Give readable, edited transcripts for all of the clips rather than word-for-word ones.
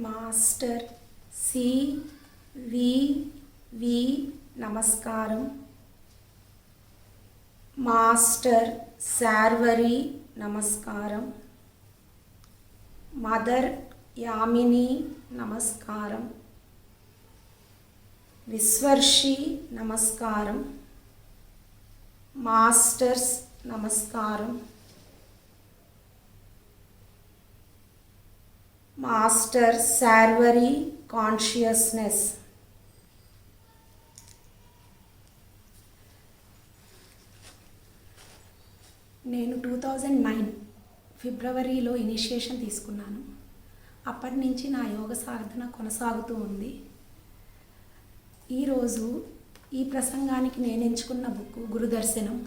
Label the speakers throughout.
Speaker 1: Master వి నమస్కారం. Master Sharvari నమస్కారం. Mother Yamini నమస్కారం. విశ్వర్షి నమస్కారం. మాస్టర్స్ నమస్కారం. Master Sharvari consciousness. నేను 2009 ఫిబ్రవరిలో ఇనిషియేషన్ తీసుకున్నాను. అప్పటి నుంచి నా యోగ సాధన కొనసాగుతూ ఉంది. ఈరోజు ఈ ప్రసంగానికి నేను ఎంచుకున్న బుక్ గురుదర్శనం.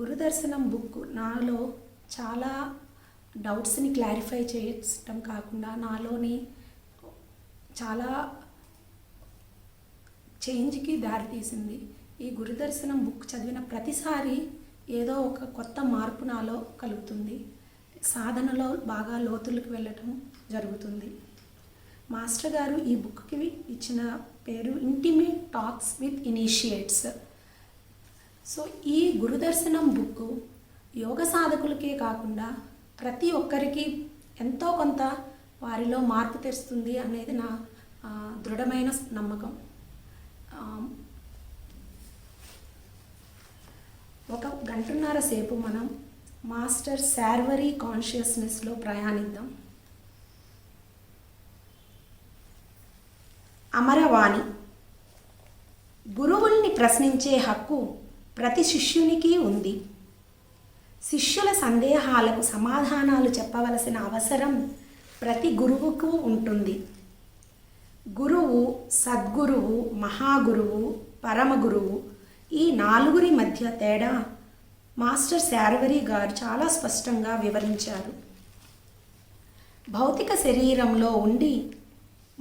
Speaker 1: గురుదర్శనం బుక్ నాలో చాలా డౌట్స్ని క్లారిఫై చేయటం కాకుండా నాలోని చాలా చేంజ్కి దారితీసింది. ఈ గురుదర్శనం బుక్ చదివిన ప్రతిసారి ఏదో ఒక కొత్త మార్పు నాలో కలుగుతుంది. సాధనలో బాగా లోతులకు వెళ్ళటం జరుగుతుంది. మాస్టర్ గారు ఈ బుక్కి ఇచ్చిన పేరు intimate talks with initiates. So ఈ గురుదర్శనం బుక్ యోగ సాధకులకే కాకుండా ప్రతి ఒక్కరికి ఎంతో కొంత వారిలో మార్పు తెస్తుంది అనేది నా దృఢమైన నమ్మకం. ఒక గంటన్నర సేపు మనం మాస్టర్ శార్వరి కాన్షియస్నెస్లో ప్రయాణిద్దాం. అమరవాణి. గురువుల్ని ప్రశ్నించే హక్కు ప్రతి శిష్యునికి ఉంది. శిష్యుల సందేహాలకు సమాధానాలు చెప్పవలసిన అవసరం ప్రతి గురువుకు ఉంటుంది. గురువు, సద్గురువు, మహాగురువు, పరమగురువు ఈ నాలుగురి మధ్య తేడా మాస్టర్ శార్వరి గారు చాలా స్పష్టంగా వివరించారు. భౌతిక శరీరంలో ఉండి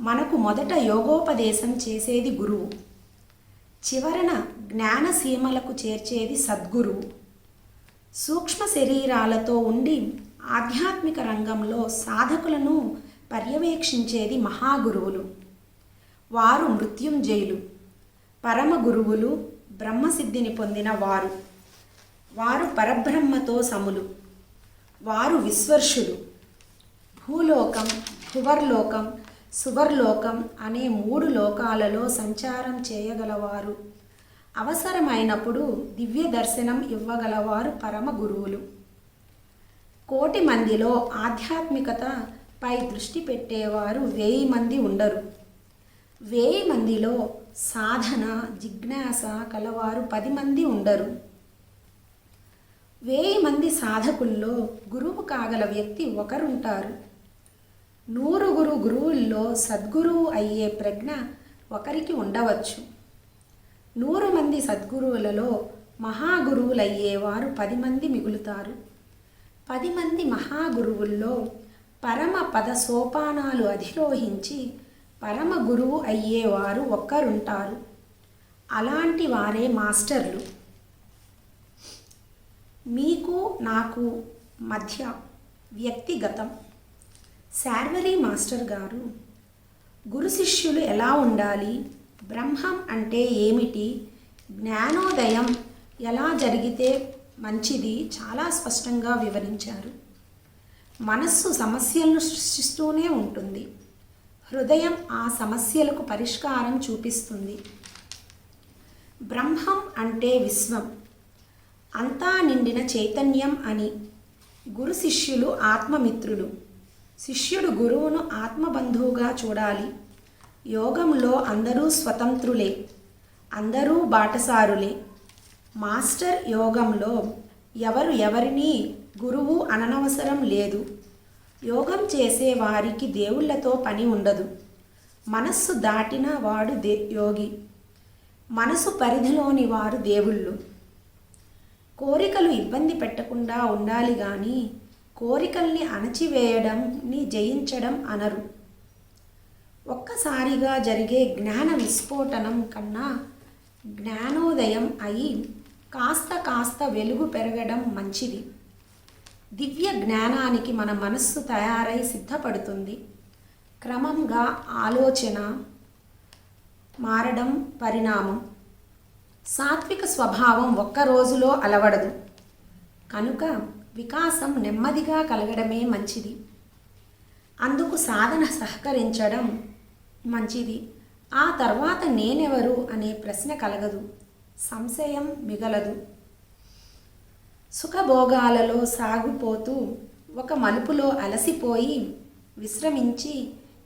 Speaker 1: మనకు మొదట యోగోపదేశం చేసేది గురువు, చివరన జ్ఞానసీమలకు చేర్చేది సద్గురువు. సూక్ష్మ శరీరాలతో ఉండి ఆధ్యాత్మిక రంగంలో సాధకులను పర్యవేక్షించేది మహాగురువులు. వారు మృత్యుంజయులు. పరమ గురువులు బ్రహ్మసిద్ధిని పొందిన వారు. వారు పరబ్రహ్మతో సములు. వారు విశ్వర్షులు. భూలోకం, భువర్లోకం, సువర్లోకం అనే 3 లోకాలలో సంచారం చేయగలవారు. అవసరమైనప్పుడు దివ్య దర్శనం ఇవ్వగలవారు పరమ గురువులు. 1,000,000 మందిలో ఆధ్యాత్మికతపై దృష్టి పెట్టేవారు 1000 మంది ఉండరు. 1000 మందిలో సాధన జిజ్ఞాస కలవారు 10 మంది ఉండరు. 1000 మంది సాధకుల్లో గురువు కాగల వ్యక్తి ఒకరుంటారు. 100 గురువుల్లో సద్గురువు అయ్యే ప్రజ్ఞ ఒకరికి ఉండవచ్చు. 100 మంది సద్గురువులలో మహాగురువులయ్యేవారు 10 మంది మిగులుతారు. 10 మంది మహాగురువుల్లో పరమ పద సోపానాలు అధిరోహించి పరమ గురువు అయ్యేవారు ఒక్కరుంటారు. అలాంటి వారే మాస్టర్లు. మీకు నాకు మధ్య వ్యక్తిగతం. శార్వరి మాస్టర్ గారు గురు శిష్యులు ఎలా ఉండాలి, బ్రహ్మం అంటే ఏమిటి, జ్ఞానోదయం ఎలా జరిగితే మంచిది చాలా స్పష్టంగా వివరించారు. మనస్సు సమస్యలను సృష్టిస్తూనే ఉంటుంది. హృదయం ఆ సమస్యలకు పరిష్కారం చూపిస్తుంది. బ్రహ్మం అంటే విశ్వం. అంతా నిండిన చైతన్యం అని. గురు శిష్యులు ఆత్మమిత్రులు. శిష్యుడు గురువును ఆత్మబంధువుగా చూడాలి. యోగంలో అందరూ స్వతంత్రులే, అందరూ బాటసారులే. మాస్టర్ యోగంలో ఎవరు ఎవరిని గురువు అననవసరం లేదు. యోగం చేసే వారికి దేవుళ్ళతో పని ఉండదు. మనస్సు దాటిన వాడు యోగి, మనసు పరిధిలోని వారు దేవుళ్ళు. కోరికలు ఇబ్బంది పెట్టకుండా ఉండాలి కానీ కోరికల్ని అణచివేయడంని జయించడం అనరు. ఒక్కసారిగా జరిగే జ్ఞాన విస్ఫోటనం కన్నా జ్ఞానోదయం అయి కాస్త కాస్త వెలుగు పెరగడం మంచిది. దివ్య జ్ఞానానికి మన మనస్సు తయారై సిద్ధపడుతుంది. క్రమంగా ఆలోచన మారడం పరిణామం. సాత్విక స్వభావం ఒక్క రోజులో అలవడదు కనుక వికాసం నెమ్మదిగా కలగడమే మంచిది. అందుకు సాధన సహకరించడం మంచిది. ఆ తర్వాత నేనెవరు అనే ప్రశ్న కలగదు, సంశయం మిగలదు. సుఖభోగాలలో సాగిపోతూ ఒక మలుపులో అలసిపోయి విశ్రమించి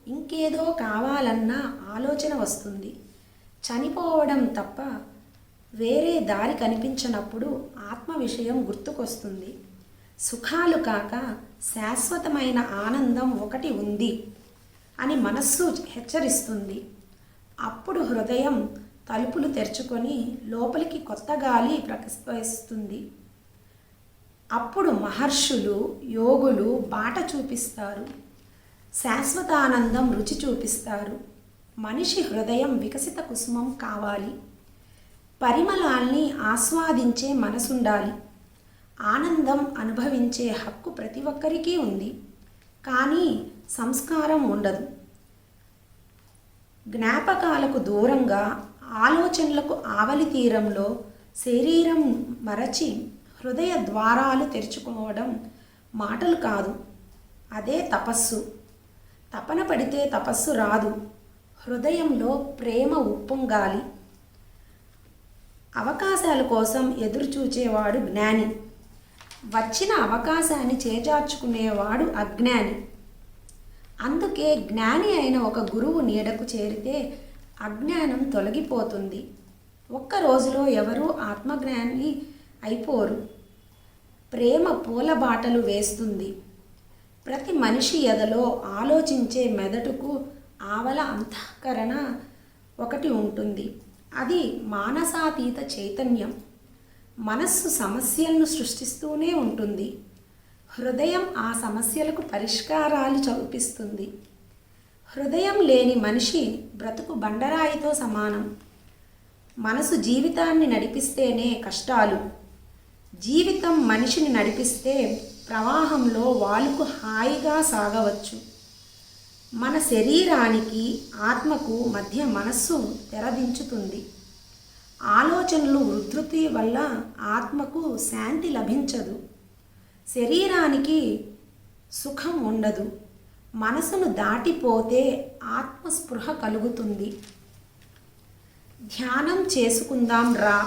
Speaker 1: ఇంకేదో కావాలన్న ఆలోచన వస్తుంది. చనిపోవడం తప్ప వేరే దారి కనిపించినప్పుడు ఆత్మ విషయం గుర్తుకొస్తుంది. సుఖాలు కాక శాశ్వతమైన ఆనందం ఒకటి ఉంది అని మనస్సు హెచ్చరిస్తుంది. అప్పుడు హృదయం తలుపులు తెరుచుకొని లోపలికి కొత్త గాలి ప్రవహిస్తుంది. అప్పుడు మహర్షులు యోగులు బాట చూపిస్తారు, శాశ్వతానందం రుచి చూపిస్తారు. మనిషి హృదయం వికసిత కుసుమం కావాలి. పరిమళాల్ని ఆస్వాదించే మనసుండాలి. ఆనందం అనుభవించే హక్కు ప్రతి ఒక్కరికి ఉంది, కానీ సంస్కారం ఉండదు. జ్ఞాపకాలకు దూరంగా ఆలోచనలకు ఆవలి తీరంలో శరీరం మరచి హృదయ ద్వారాలు తెరుచుకోవడం మాటలు కాదు, అదే తపస్సు. తపన పడితే తపస్సు రాదు. హృదయంలో ప్రేమ ఉప్పొంగాలి. అవకాశాల కోసం ఎదురు చూచేవాడు జ్ఞాని. వచ్చిన అవకాశాన్ని చేజార్చుకునేవాడు అజ్ఞాని. అందుకే జ్ఞాని అయిన ఒక గురువు నీడకు చేరితే అజ్ఞానం తొలగిపోతుంది. ఒక్క రోజులో ఎవరూ ఆత్మజ్ఞాని అయిపోరు. ప్రేమ పూల బాటలు వేస్తుంది. ప్రతి మనిషి ఎదలో ఆలోచించే మెదడుకు ఆవల అంతఃకరణ ఒకటి ఉంటుంది. అది మానసాతీత చైతన్యం. మనస్సు సమస్యలను సృష్టిస్తూనే ఉంటుంది. హృదయం ఆ సమస్యలకు పరిష్కారాలు చూపిస్తుంది. హృదయం లేని మనిషి బ్రతుకు బండరాయితో సమానం. మనసు జీవితాన్ని నడిపిస్తేనే కష్టాలు. జీవితం మనిషిని నడిపిస్తే ప్రవాహంలో వాలుకు హాయిగా సాగవచ్చు. మన శరీరానికి ఆత్మకు మధ్య మనస్సు తెరదించుతుంది. ఆలోచనలు ఉధృతి వల్ల ఆత్మకు శాంతి లభించదు. శరీరానికి సుఖం ఉండదు. మనసును దాటిపోతే ఆత్మస్పృహ కలుగుతుంది. ధ్యానం చేసుకుందాం రా.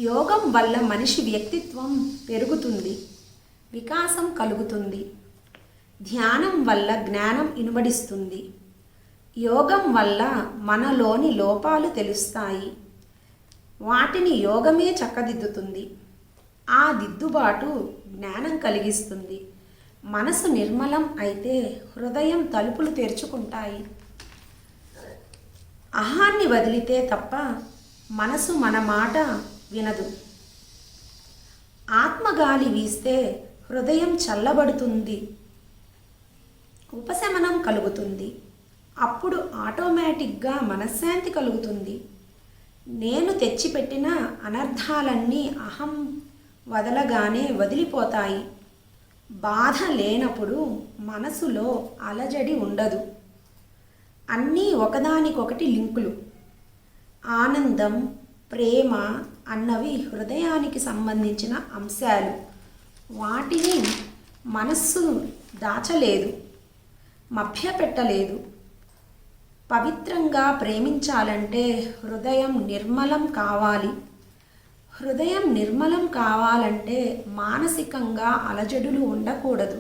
Speaker 1: యోగం వల్ల మనిషి వ్యక్తిత్వం పెరుగుతుంది, వికాసం కలుగుతుంది. ధ్యానం వల్ల జ్ఞానం ఇనుమడిస్తుంది. యోగం వల్ల మనలోని లోపాలు తెలుస్తాయి. వాటిని యోగమే చక్కదిద్దుతుంది. ఆ దిద్దుబాటు జ్ఞానం కలిగిస్తుంది. మనసు నిర్మలం అయితే హృదయం తలుపులు తెరుచుకుంటాయి. అహాన్ని వదిలితే తప్ప మనసు మన మాట వినదు. ఆత్మగాలి వీస్తే హృదయం చల్లబడుతుంది, ఉపశమనం కలుగుతుంది. అప్పుడు ఆటోమేటిక్గా మనశ్శాంతి కలుగుతుంది. నేను తెచ్చిపెట్టిన అనర్థాలన్నీ అహం వదలగానే వదిలిపోతాయి. బాధ లేనప్పుడు మనసులో అలజడి ఉండదు. అన్నీ ఒకదానికొకటి లింకులు. ఆనందం, ప్రేమ అన్నవి హృదయానికి సంబంధించిన అంశాలు. వాటిని మనస్సు దాచలేదు, మభ్యపెట్టలేదు. పవిత్రంగా ప్రేమించాలంటే హృదయం నిర్మలం కావాలి. హృదయం నిర్మలం కావాలంటే మానసికంగా అలజడులు ఉండకూడదు.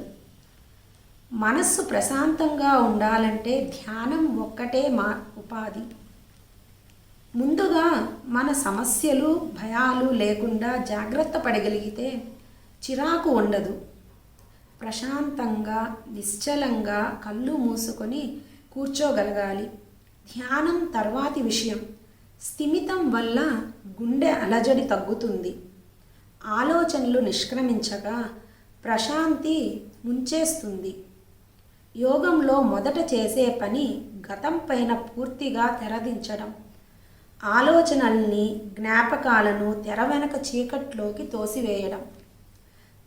Speaker 1: మనస్సు ప్రశాంతంగా ఉండాలంటే ధ్యానం ఒక్కటే ఉపాధి. ముందుగా మన సమస్యలు భయాలు లేకుండా జాగ్రత్త పడగలిగితే చిరాకు ఉండదు. ప్రశాంతంగా నిశ్చలంగా కళ్ళు మూసుకొని కూర్చోగలగాలి. ధ్యానం తర్వాతి విషయం. స్థిమితం వల్ల గుండె అలజడి తగ్గుతుంది. ఆలోచనలు నిష్క్రమించగా ప్రశాంతి ముంచేస్తుంది. యోగంలో మొదట చేసే పని గతం పైన పూర్తిగా తెరదించడం. ఆలోచనల్ని జ్ఞాపకాలను తెర వెనక చీకట్లోకి తోసివేయడం.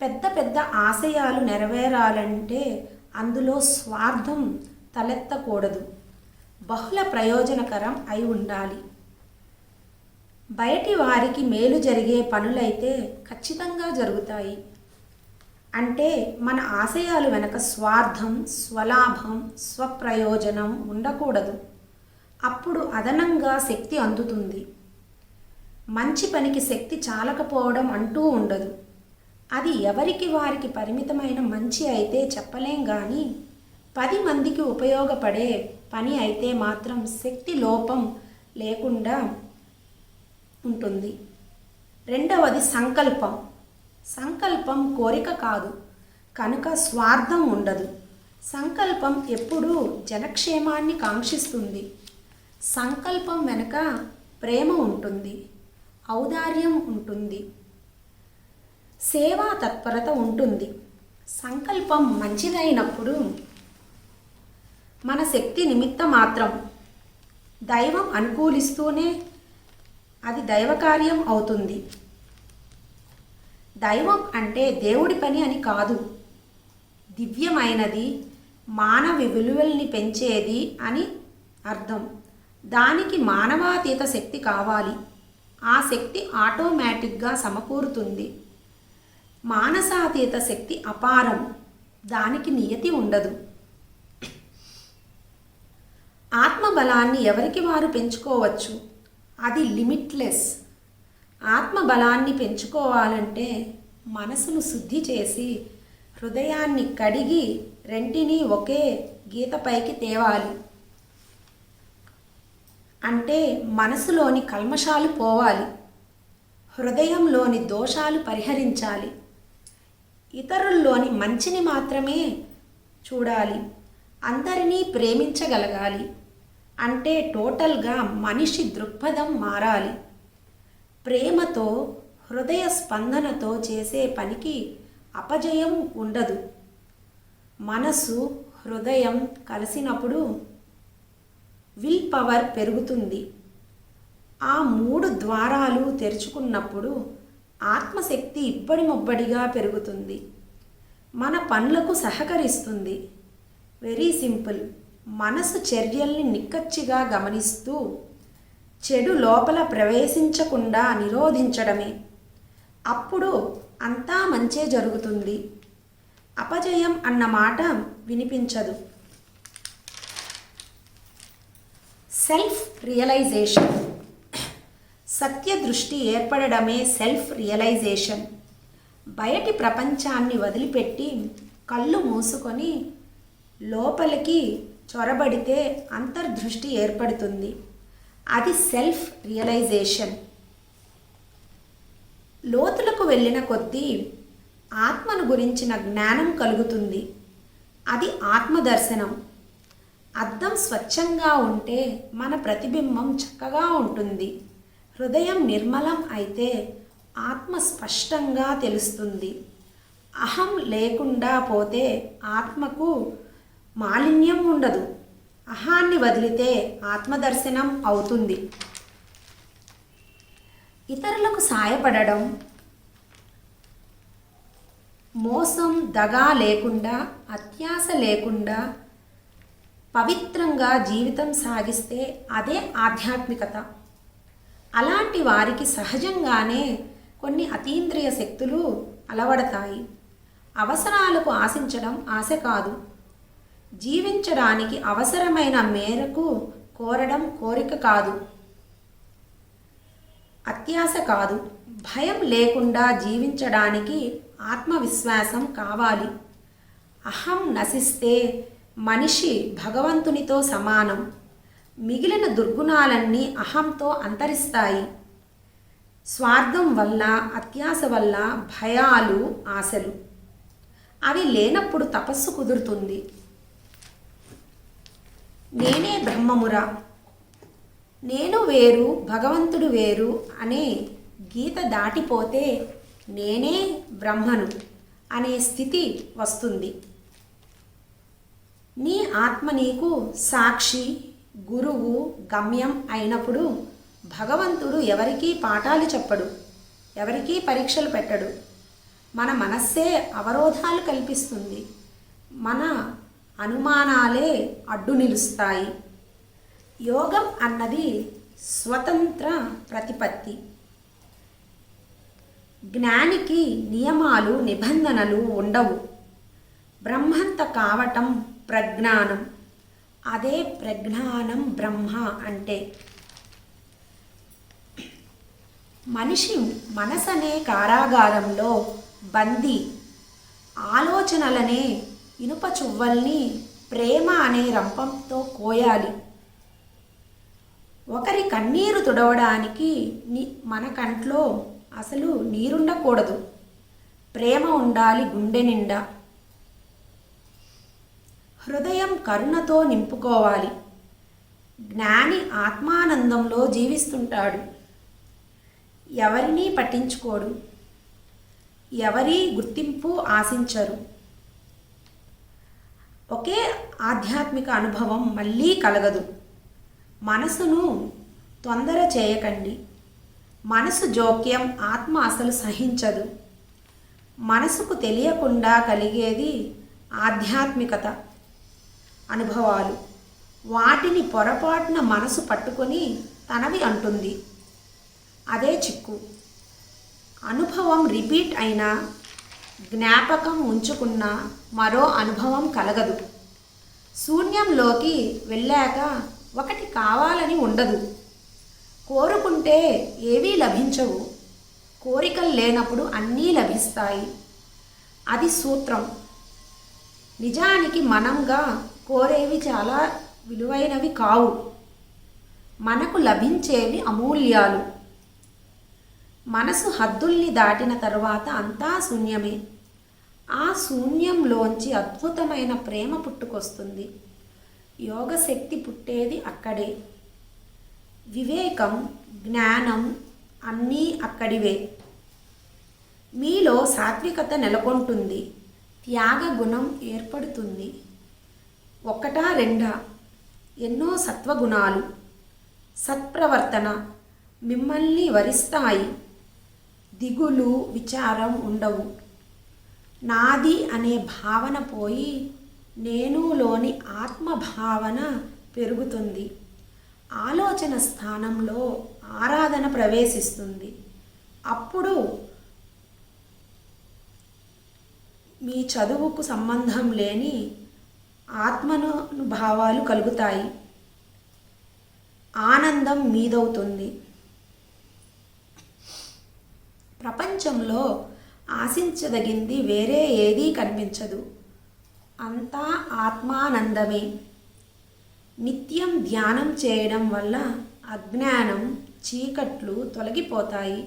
Speaker 1: పెద్ద పెద్ద ఆశయాలు నెరవేరాలంటే అందులో స్వార్థం తలెత్తకూడదు. బహుళ ప్రయోజనకరం అయి ఉండాలి. బయటి వారికి మేలు జరిగే పనులైతే ఖచ్చితంగా జరుగుతాయి. అంటే మన ఆశయాలు వెనక స్వార్థం, స్వలాభం, స్వప్రయోజనం ఉండకూడదు. అప్పుడు అదనంగా శక్తి అందుతుంది. మంచి పనికి శక్తి చాలకపోవడం అంటూ ఉండదు. అది ఎవరికి వారికి పరిమితమైన మంచి అయితే చెప్పలేం కానీ 10 మందికి ఉపయోగపడే పని అయితే మాత్రం శక్తి లోపం లేకుండా ఉంటుంది. రెండవది సంకల్పం. సంకల్పం కోరిక కాదు కనుక స్వార్థం ఉండదు. సంకల్పం ఎప్పుడూ జనక్షేమాన్ని కాంక్షిస్తుంది. సంకల్పం వెనుక ప్రేమ ఉంటుంది, ఔదార్యం ఉంటుంది, సేవా తత్పరత ఉంటుంది. సంకల్పం మంచిదైనప్పుడు మన శక్తి నిమిత్త మాత్రం. దైవం అనుకూలిస్తూనే అది దైవకార్యం అవుతుంది. దైవం అంటే దేవుడి పని అని కాదు, దివ్యమైనది, మానవ విలువల్ని పెంచేది అని అర్థం. దానికి మానవాతీత శక్తి కావాలి. ఆ శక్తి ఆటోమేటిక్గా సమకూరుతుంది. మానసాతీత శక్తి అపారం, దానికి నియతి ఉండదు. ఆత్మబలాన్ని ఎవరికి వారు పెంచుకోవచ్చు, అది లిమిట్లెస్. ఆత్మబలాన్ని పెంచుకోవాలంటే మనసును శుద్ధి చేసి హృదయాన్ని కడిగి రెంటిని ఒకే గీతపైకి తేవాలి. అంటే మనసులోని కల్మషాలు పోవాలి, హృదయంలోని దోషాలు పరిహరించాలి, ఇతరుల్లోని మంచిని మాత్రమే చూడాలి, అందరినీ ప్రేమించగలగాలి. అంటే టోటల్గా మనిషి దృక్పథం మారాలి. ప్రేమతో హృదయ స్పందనతో చేసే పనికి అపజయం ఉండదు. మనసు హృదయం కలిసినప్పుడు విల్ పవర్ పెరుగుతుంది. ఆ 3 ద్వారాలు తెరుచుకున్నప్పుడు ఆత్మశక్తి ఇబ్బడి ముబ్బడిగా పెరుగుతుంది. మన పనులకు సహకరిస్తుంది. Very simple. మనసు చర్యల్ని నిక్కచ్చిగా గమనిస్తూ చెడు లోపల ప్రవేశించకుండా నిరోధించడమే. అప్పుడు అంతా మంచే జరుగుతుంది. అపజయం అన్న మాట వినిపించదు. Self realisation. సత్య దృష్టి ఏర్పడడమే సెల్ఫ్ రియలైజేషన్. బయటి ప్రపంచాన్ని వదిలిపెట్టి కళ్ళు మూసుకొని లోపలికి చొరబడితే అంతర్దృష్టి ఏర్పడుతుంది. అది సెల్ఫ్ రియలైజేషన్. లోతులకు వెళ్ళిన కొద్దీ ఆత్మను గురించిన జ్ఞానం కలుగుతుంది. అది ఆత్మదర్శనం. అద్దం స్వచ్ఛంగా ఉంటే మన ప్రతిబింబం చక్కగా ఉంటుంది. హృదయం నిర్మలం అయితే ఆత్మ స్పష్టంగా తెలుస్తుంది. అహం లేకుండా పోతే ఆత్మకు మాలిన్యం ఉండదు. అహాన్ని వదిలితే ఆత్మదర్శనం అవుతుంది. ఇతరులకు సాయపడడం, మోసం దగా లేకుండా, అత్యాశ లేకుండా పవిత్రంగా జీవితం సాగిస్తే అదే ఆధ్యాత్మికత. అలాంటి వారికి సహజంగానే కొన్ని అతీంద్రియ శక్తులు అలవడతాయి. అవసరాలకు ఆశించడం ఆశ కాదు. జీవించడానికి అవసరమైన మేరకు కోరడం కోరిక కాదు, అత్యాశ కాదు. భయం లేకుండా జీవించడానికి ఆత్మవిశ్వాసం కావాలి. అహం నశిస్తే మనిషి భగవంతునితో సమానం. మిగిలిన దుర్గుణాలన్నీ అహంతో అంతరిస్తాయి. స్వార్థం వల్ల, అత్యాశ వల్ల భయాలు, ఆశలు అవి లేనప్పుడు తపస్సు కుదురుతుంది. నేనే బ్రహ్మమురా, నేను వేరు భగవంతుడు వేరు అనే గీత దాటిపోతే నేనే బ్రహ్మను అనే స్థితి వస్తుంది. నీ ఆత్మ నీకు సాక్షి, గురువు, గమ్యం అయినప్పుడు భగవంతుడు ఎవరికీ పాఠాలు చెప్పడు, ఎవరికీ పరీక్షలు పెట్టడు. మన మనస్సే అవరోధాలు కల్పిస్తుంది. మన అనుమానాలే అడ్డు నిలుస్తాయి. యోగం అన్నది స్వతంత్ర ప్రతిపత్తి. జ్ఞానికి నియమాలు, నిబంధనలు ఉండవు. బ్రహ్మంత కావటం ప్రజ్ఞానం. అదే ప్రజ్ఞానం బ్రహ్మ అంటే. మనిషి మనసనే కారాగారంలో బందీ. ఆలోచనలనే ఇనుప చువ్వల్ని ప్రేమ అనే రంపంతో కోయాలి. ఒకరి కన్నీరు తుడవడానికి మన కంట్లో అసలు నీరుండకూడదు. ప్రేమ ఉండాలి గుండె నిండా. హృదయం కరుణతో నింపుకోవాలి. జ్ఞాని ఆత్మానందంలో జీవిస్తుంటాడు. ఎవరినీ పట్టించుకోడు. ఎవరి గుర్తింపు ఆశించరు. ఒకే ఆధ్యాత్మిక అనుభవం మళ్ళీ కలగదు. మనసును తొందర చేయకండి. మనసు జోక్యం ఆత్మ అసలు సహించదు. మనసుకు తెలియకుండా కలిగేది ఆధ్యాత్మికత అనుభవాలు. వాటిని పొరపాటున మనసు పట్టుకొని తనవి అంటుంది. అదే చిక్కు. అనుభవం రిపీట్ అయినా, జ్ఞాపకం ఉంచుకున్న మరో అనుభవం కలగదు. శూన్యంలోకి వెళ్ళాక ఒకటి కావాలని ఉండదు. కోరుకుంటే ఏవీ లభించవు. కోరికలు లేనప్పుడు అన్నీ లభిస్తాయి. అది సూత్రం. నిజానికి మనంగా కోరేవి చాలా విలువైనవి కావు. మనకు లభించేవి అమూల్యాలు. మనసు హద్దుల్ని దాటిన తరువాత అంతా శూన్యమే. ఆ శూన్యంలోంచి అద్భుతమైన ప్రేమ పుట్టుకొస్తుంది. యోగశక్తి పుట్టేది అక్కడే. వివేకం, జ్ఞానం అన్నీ అక్కడివే. మీలో సాత్వికత నెలకొంటుంది. త్యాగ గుణం ఏర్పడుతుంది. ఒకటా రెండా, ఎన్నో సత్వగుణాలు, సత్ప్రవర్తన మిమ్మల్ని వరిస్తాయి. దిగులు, విచారం ఉండవు. నాది అనే భావన పోయి నేనులోని ఆత్మభావన పెరుగుతుంది. ఆలోచన స్థానంలో ఆరాధన ప్రవేశిస్తుంది. అప్పుడు మీ చదువుకు సంబంధం లేని ఆత్మానుభావాలు కలుగుతాయి. ఆనందం మీదవుతుంది. ప్రపంచంలో ఆశించదగింది వేరే ఏదీ కనిపించదు. అంతా ఆత్మానందమే. నిత్యం ధ్యానం చేయడం వల్ల అజ్ఞానం, చీకట్లు తొలగిపోతాయి.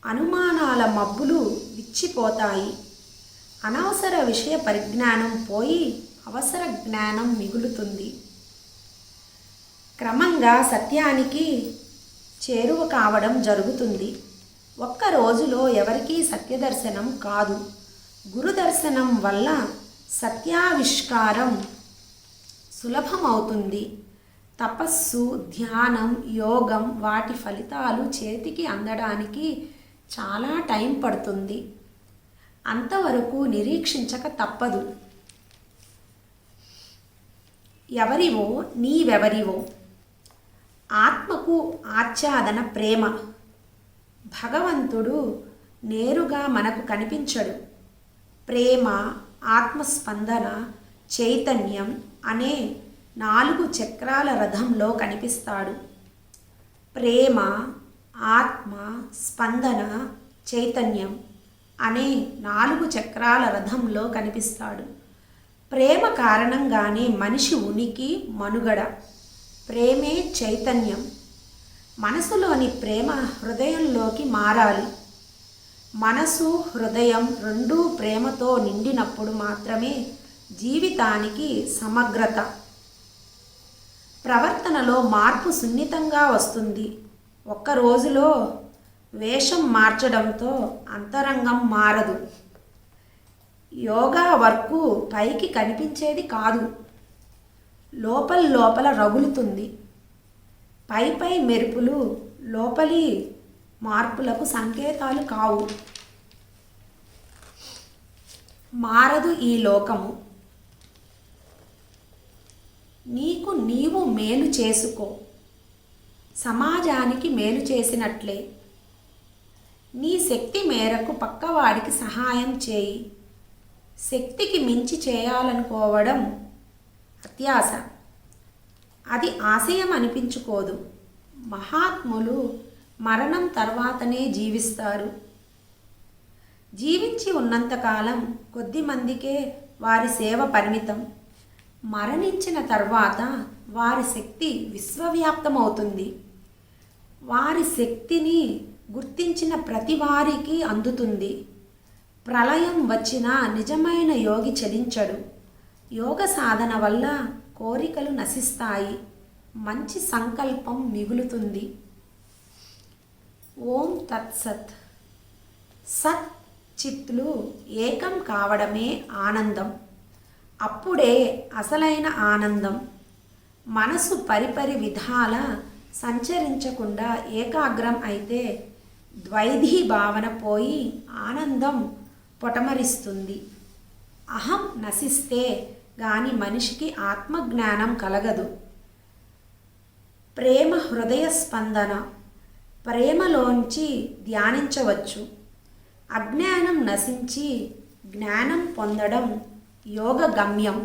Speaker 1: అనుమానాల మబ్బులు విచ్చిపోతాయి. అనవసర విషయ పరిజ్ఞానం పోయి అవసర జ్ఞానం మిగులుతుంది. క్రమంగా సత్యానికి చేరువ కావడం జరుగుతుంది. ఒక్క రోజులో ఎవరికీ సత్యదర్శనం కాదు. గురుదర్శనం వల్ల సత్యావిష్కారం సులభమవుతుంది. తపస్సు, ధ్యానం, యోగం వాటి ఫలితాలు చేతికి అందడానికి చాలా టైం పడుతుంది. అంతవరకు నిరీక్షించక తప్పదు. ఎవరివో నీవెవరివో. ఆత్మకు ఆచ్ఛాదన ప్రేమ. భగవంతుడు నేరుగా మనకు కనిపించడు. ప్రేమ, ఆత్మస్పందన, చైతన్యం అనే 4 చక్రాల రథంలో కనిపిస్తాడు. ప్రేమ ఆత్మ, స్పందన, చైతన్యం అనే 4 చక్రాల రథంలో కనిపిస్తాడు. ప్రేమ కారణంగానే మనిషి ఉనికి, మనుగడ. ప్రేమే చైతన్యం. మనసులోని ప్రేమ హృదయంలోకి మారాలి. మనసు, హృదయం రెండూ ప్రేమతో నిండినప్పుడు మాత్రమే జీవితానికి సమగ్రత, ప్రవర్తనలో మార్పు సున్నితంగా వస్తుంది. ఒక్క రోజులో వేషం మార్చడంతో అంతరంగం మారదు. యోగా వర్కు పైకి కనిపించేది కాదు, లోపల రగులుతుంది. పై మెరుపులు లోపలి మార్పులకు సంకేతాలు కావు. మారదు ఈ లోకము. నీకు నీవు మేలు చేసుకో, సమాజానికి మేలు చేసినట్లే. నీ శక్తి మేరకు పక్కవాడికి సహాయం చేయి. శక్తికి మించి చేయాలనుకోవడం అత్యాశ. అది ఆశయం అనిపించుకోదు. మహాత్ములు మరణం తర్వాతనే జీవిస్తారు. జీవించి ఉన్నంతకాలం కొద్దిమందికే వారి సేవ పరిమితం. మరణించిన తర్వాత వారి శక్తి విశ్వవ్యాప్తమవుతుంది. వారి శక్తిని గుర్తించిన ప్రతి వారికి అందుతుంది. ప్రళయం వచ్చినా నిజమైన యోగి చలించడు. యోగ సాధన వల్ల కోరికలు నశిస్తాయి, మంచి సంకల్పం మిగులుతుంది. ఓం తత్సత్. సత్ చిత్తులు ఏకం కావడమే ఆనందం. అప్పుడే అసలైన ఆనందం. మనసు పరిపరి విధాల సంచరించకుండా ఏకాగ్రం అయితే ద్వైధీ భావన పోయి ఆనందం పొటమరిస్తుంది. అహం నశిస్తే గాని మనిషికి ఆత్మజ్ఞానం కలగదు. ప్రేమ హృదయ స్పందన. ప్రేమలోంచి ధ్యానించవచ్చు. అజ్ఞానం నశించి జ్ఞానం పొందడం యోగ గమ్యం.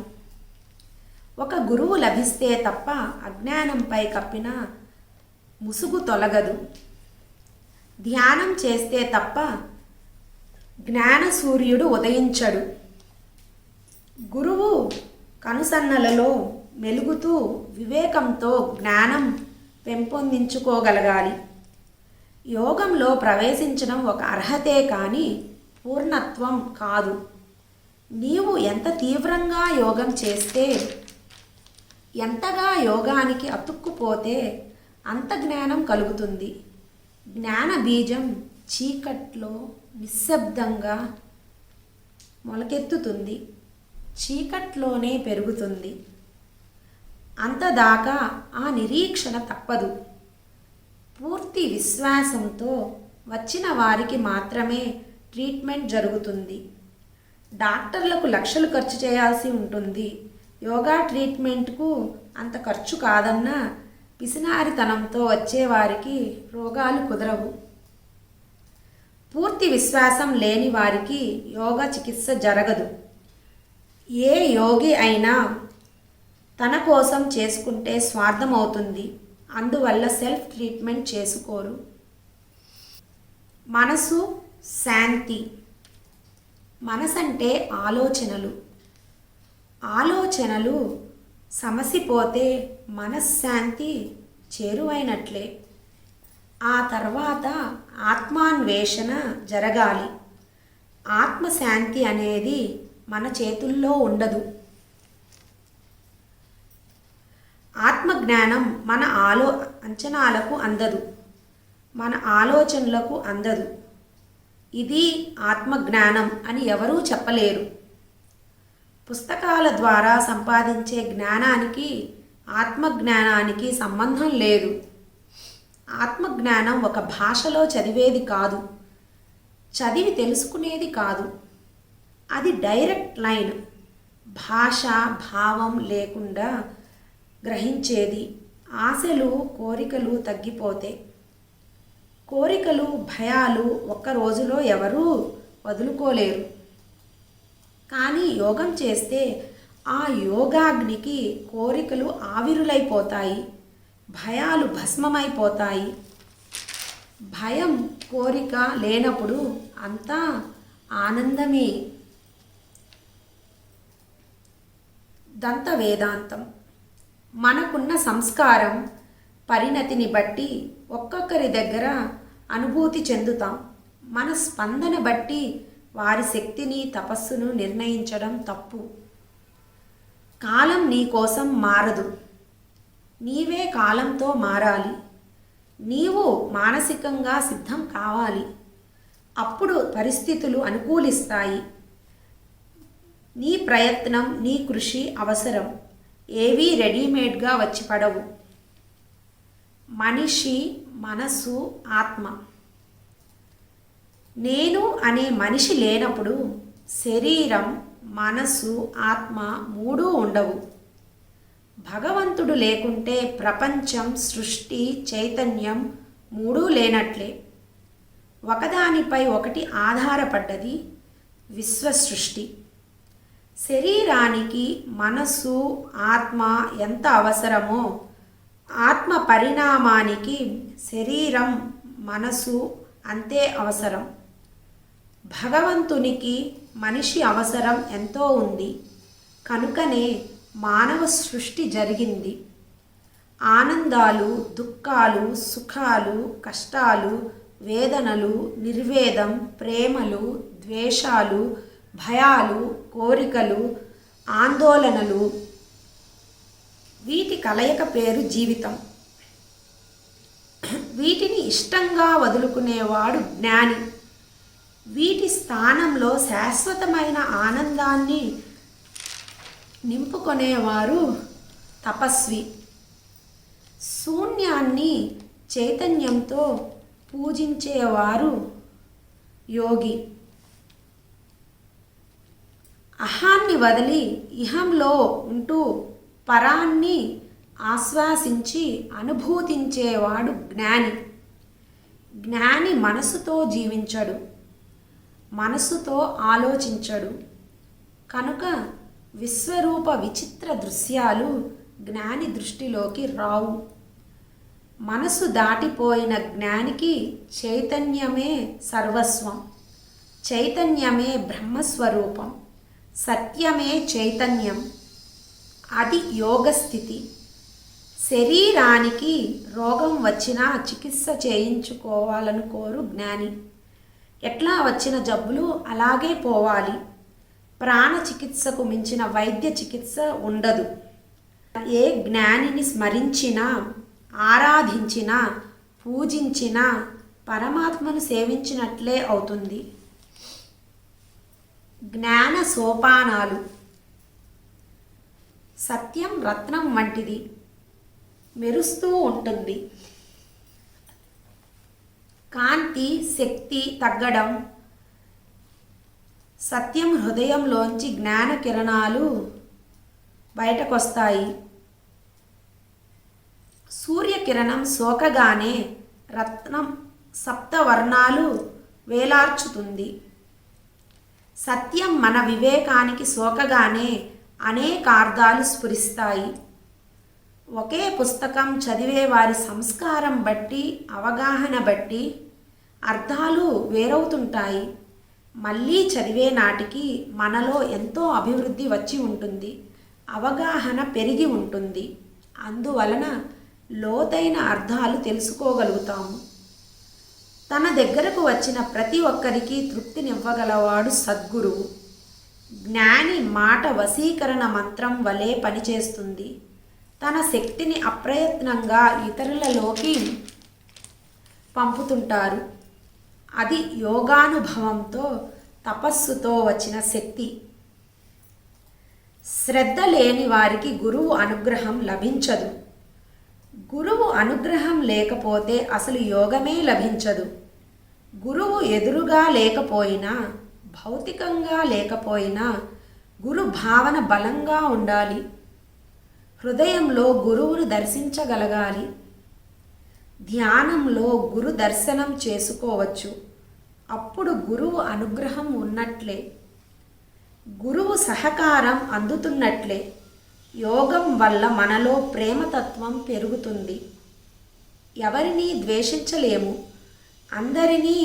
Speaker 1: ఒక గురువు లభిస్తే తప్ప అజ్ఞానంపై కప్పిన ముసుగు తొలగదు. ధ్యానం చేస్తే తప్ప జ్ఞాన సూర్యుడు ఉదయించడు. గురువు కనుసన్నలలో మెలుగుతూ వివేకంతో జ్ఞానం పెంపొందించుకోగలగాలి. యోగంలో ప్రవేశించడం ఒక అర్హతే కానీ పూర్ణత్వం కాదు. నీవు ఎంత తీవ్రంగా యోగం చేస్తే, ఎంతగా యోగానికి అతుక్కుపోతే అంత జ్ఞానం కలుగుతుంది. జ్ఞాన బీజం చీకట్లో నిశ్శబ్దంగా మొలకెత్తుతుంది, చీకట్లోనే పెరుగుతుంది. అంతదాకా ఆ నిరీక్షణ తప్పదు. పూర్తి విశ్వాసంతో వచ్చిన వారికి మాత్రమే ట్రీట్మెంట్ జరుగుతుంది. డాక్టర్లకు లక్షలు ఖర్చు చేయాల్సి ఉంటుంది. యోగా ట్రీట్మెంట్కు అంత ఖర్చు కాదన్నా పిసినారితనంతో వచ్చేవారికి రోగాలు కుదరవు. పూర్తి విశ్వాసం లేని వారికి యోగా చికిత్స జరగదు. ఏ యోగి అయినా తన కోసం చేసుకుంటే స్వార్థం అవుతుంది. అందువల్ల సెల్ఫ్ ట్రీట్మెంట్ చేసుకోరు. మనసు శాంతి. మనసంటే ఆలోచనలు. ఆలోచనలు సమసిపోతే మనశ్శాంతి చేరువైనట్లే. ఆ తర్వాత ఆత్మాన్వేషణ జరగాలి. ఆత్మశాంతి అనేది మన చేతుల్లో ఉండదు. ఆత్మజ్ఞానం మన అంచనాలకు అందదు, మన ఆలోచనలకు అందదు. ఇది ఆత్మజ్ఞానం అని ఎవరూ చెప్పలేరు. పుస్తకాల ద్వారా సంపాదించే జ్ఞానానికి ఆత్మజ్ఞానానికి సంబంధం లేదు. ఆత్మజ్ఞానం ఒక భాషలో చదివేది కాదు, చదివి తెలుసుకునేది కాదు. అది డైరెక్ట్ లైన్, భాష భావం లేకుండా గ్రహించేది. ఆశలు కోరికలు తగ్గిపోతే, కోరికలు భయాలు ఒక్క రోజులో ఎవరూ వదులుకోలేరు. కానీ యోగం చేస్తే ఆ యోగాగ్నికి కోరికలు ఆవిరులైపోతాయి, భయాలు భస్మమైపోతాయి. భయం, కోరిక లేనప్పుడు అంతా ఆనందమే. దంత వేదాంతం. మనకున్న సంస్కారం, పరిణతిని బట్టి ఒక్కొక్కరి దగ్గర అనుభూతి చెందుతాం. మన స్పందన బట్టి వారి శక్తిని, తపస్సును నిర్ణయించడం తప్పు. కాలం నీ కోసం మారదు, నీవే కాలంతో మారాలి. నీవు మానసికంగా సిద్ధం కావాలి. అప్పుడు పరిస్థితులు అనుకూలిస్తాయి. నీ ప్రయత్నం, నీ కృషి అవసరం. ఏవీ రెడీమేడ్గా వచ్చి పడవు. మనిషి, మనసు, ఆత్మ. నేను అనే మనిషి లేనప్పుడు శరీరం, మనసు, ఆత్మ మూడూ ఉండవు. భగవంతుడు లేకుంటే ప్రపంచం, సృష్టి, చైతన్యం మూడూ లేనట్లే. ఒకదానిపై ఒకటి ఆధారపడ్డది విశ్వ సృష్టి. శరీరానికి మనసు, ఆత్మ ఎంత అవసరమో ఆత్మ పరిణామానికి శరీరం, మనసు అంతే అవసరం. భగవంతునికి మనిషి అవసరం ఎంతో ఉంది. కనుకనే మానవ సృష్టి జరిగింది. ఆనందాలు, దుఃఖాలు, సుఖాలు, కష్టాలు, వేదనలు, నిర్వేదం, ప్రేమలు, ద్వేషాలు, భయాలు, కోరికలు, ఆందోళనలు, వీటి కలయిక పేరు జీవితం. వీటిని ఇష్టంగా వదులుకునేవాడు జ్ఞాని. వీటి స్థానంలో శాశ్వతమైన ఆనందాన్ని నింపుకొనేవారు తపస్వి. శూన్యాన్ని చైతన్యంతో పూజించేవారు యోగి. అహాన్ని వదిలి ఇహంలో ఉంటూ పరాన్ని ఆశ్వాసించి అనుభూతించేవాడు జ్ఞాని. జ్ఞాని మనసుతో జీవించడు, మనసుతో ఆలోచించడు. కనుక విశ్వరూప విచిత్ర దృశ్యాలు జ్ఞాని దృష్టిలోకి రావు. మనసు దాటిపోయిన జ్ఞానికి చైతన్యమే సర్వస్వం. చైతన్యమే బ్రహ్మస్వరూపం. సత్యమే చైతన్యం. అది యోగస్థితి. శరీరానికి రోగం వచ్చినా చికిత్స చేయించుకోవాలనుకోరు జ్ఞాని. ఎట్లా వచ్చిన జబ్బులు అలాగే పోవాలి. ప్రాణ చికిత్సకు మించిన వైద్య చికిత్స ఉండదు. ఏ జ్ఞానిని స్మరించినా, ఆరాధించినా, పూజించినా పరమాత్మను సేవించినట్లే అవుతుంది. జ్ఞాన సోపానాలు. సత్యం రత్నం వంటిది, మెరుస్తూ ఉంటుంది. కాంతి, శక్తి తగ్గడం. సత్యం హృదయంలోంచి జ్ఞాన కిరణాలు బయటకొస్తాయి. సూర్యకిరణం సోకగానే రత్నం సప్తవర్ణాలు వేలార్చుతుంది. సత్యం మన వివేకానికి సోకగానే అనేకార్థాలు స్ఫురిస్తాయి. ఒకే పుస్తకం చదివే వారి సంస్కారం బట్టి, అవగాహన బట్టి అర్థాలు వేరవుతుంటాయి. మళ్ళీ చదివే నాటికి మనలో ఎంతో అభివృద్ధి వచ్చి ఉంటుంది, అవగాహన పెరిగి ఉంటుంది. అందువలన లోతైన అర్థాలు తెలుసుకోగలుగుతాము. తన దగ్గరకు వచ్చిన ప్రతి ఒక్కరికి తృప్తినివ్వగలవాడు సద్గురువు. జ్ఞాని మాట వశీకరణ మంత్రం వలె పనిచేస్తుంది. తన శక్తిని అప్రయత్నంగా ఇతరులలోకి పంపుతుంటారు. అది యోగానుభవంతో, తపస్సుతో వచ్చిన శక్తి. శ్రద్ధ లేని వారికి గురువు అనుగ్రహం లభించదు. గురువు అనుగ్రహం లేకపోతే అసలు యోగమే లభించదు. గురువు ఎదురుగా లేకపోయినా, భౌతికంగా లేకపోయినా గురు భావన బలంగా ఉండాలి. హృదయంలో గురువును దర్శించగలగాలి. ధ్యానంలో గురు దర్శనం చేసుకోవచ్చు. అప్పుడు గురువు అనుగ్రహం ఉన్నట్లే, గురువు సహకారం అందుతున్నట్లే. యోగం వల్ల మనలో ప్రేమతత్వం పెరుగుతుంది. ఎవరినీ ద్వేషించలేము. అందరినీ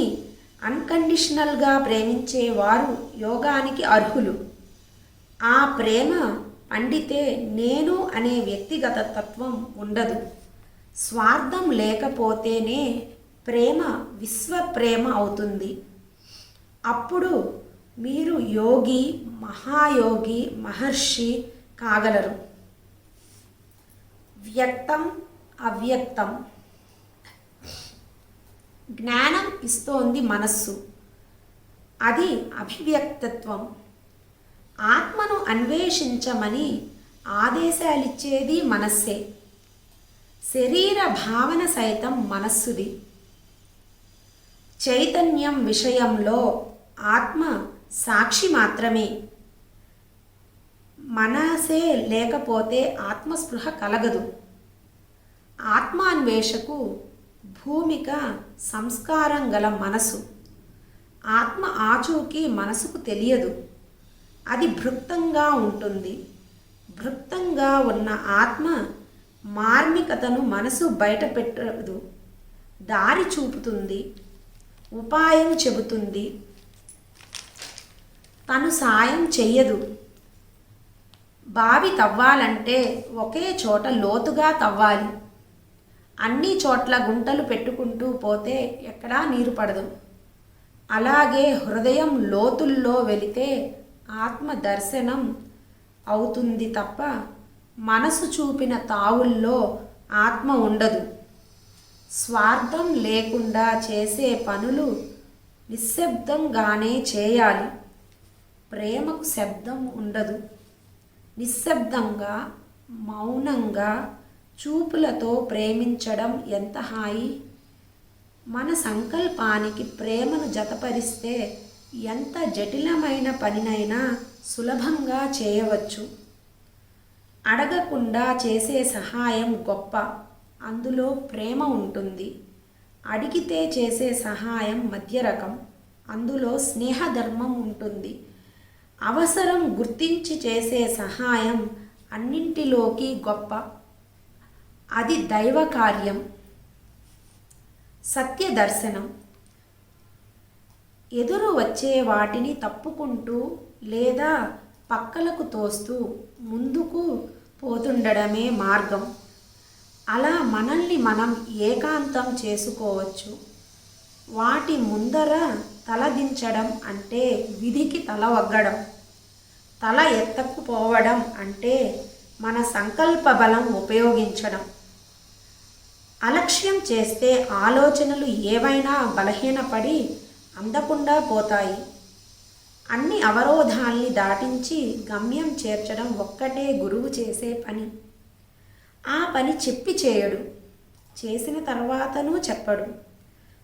Speaker 1: అన్కండిషనల్గా ప్రేమించే వారు యోగానికి అర్హులు. ఆ ప్రేమ పండితే నేను అనే వ్యక్తిగత తత్వం ఉండదు. స్వార్థం లేకపోతేనే ప్రేమ విశ్వ ప్రేమ అవుతుంది. అప్పుడు మీరు యోగి, మహాయోగి, మహర్షి కాగలరు. వ్యక్తం అవ్యక్తం. జ్ఞానం ఇస్తోంది మనస్సు, అది అభివ్యక్తత్వం. ఆత్మను అన్వేషించమని ఆదేశాలిచ్చేది మనస్సే. శరీర భావన సైతం మనస్సుది. చైతన్యం విషయంలో ఆత్మ సాక్షి మాత్రమే. మనసే లేకపోతే ఆత్మస్పృహ కలగదు. ఆత్మాన్వేషకు భూమిక సంస్కారం గల మనసు. ఆత్మ ఆచూకీ మనసుకు తెలియదు, అది భృక్తంగా ఉంటుంది. భృక్తంగా ఉన్న ఆత్మ మార్మికతను మనసు బయట పెట్టదు, దారి చూపుతుంది, ఉపాయం చెబుతుంది, తను సాయం చెయ్యదు. బావి తవ్వాలంటే ఒకే చోట లోతుగా తవ్వాలి. అన్ని చోట్ల గుంటలు పెట్టుకుంటూ పోతే ఎక్కడా నీరు పడదు. అలాగే హృదయం లోతుల్లో వెళితే ఆత్మ దర్శనం అవుతుంది తప్ప మనసు చూపిన తావుల్లో ఆత్మ ఉండదు. స్వార్థం లేకుండా చేసే పనులు నిశ్శబ్దంగానే చేయాలి. ప్రేమకు శబ్దం ఉండదు. నిశ్శబ్దంగా, మౌనంగా, చూపులతో ప్రేమించడం ఎంత హాయి. మన సంకల్పానికి ప్రేమను జతపరిస్తే ఎంత జటిలమైన పనినైనా సులభంగా చేయవచ్చు. అడగకుండా చేసే సహాయం గొప్ప, అందులో ప్రేమ ఉంటుంది. అడిగితే చేసే సహాయం మధ్య రకం, అందులో స్నేహధర్మం ఉంటుంది. అవసరం గుర్తించి చేసే సహాయం అన్నింటిలోకి గొప్ప, అది దైవ కార్యం. సత్య దర్శనం. ఎదురు వచ్చే వాటిని తప్పుకుంటూ లేదా పక్కలకు తోస్తూ ముందుకు పోతుండడమే మార్గం. అలా మనల్ని మనం ఏకాంతం చేసుకోవచ్చు. వాటి ముందర తలదించడం అంటే విధికి తల వగ్గడం. తల ఎత్తకపోవడం అంటే మన సంకల్ప బలం ఉపయోగించడం. అలక్ష్యం చేస్తే ఆలోచనలు ఏవైనా బలహీనపడి అందకుండా పోతాయి. అన్ని అవరోధాల్ని దాటించి గమ్యం చేర్చడం ఒక్కటే గురువు చేసే పని. ఆ పని చెప్పి చేయడు, చేసిన తర్వాతనూ చెప్పడు.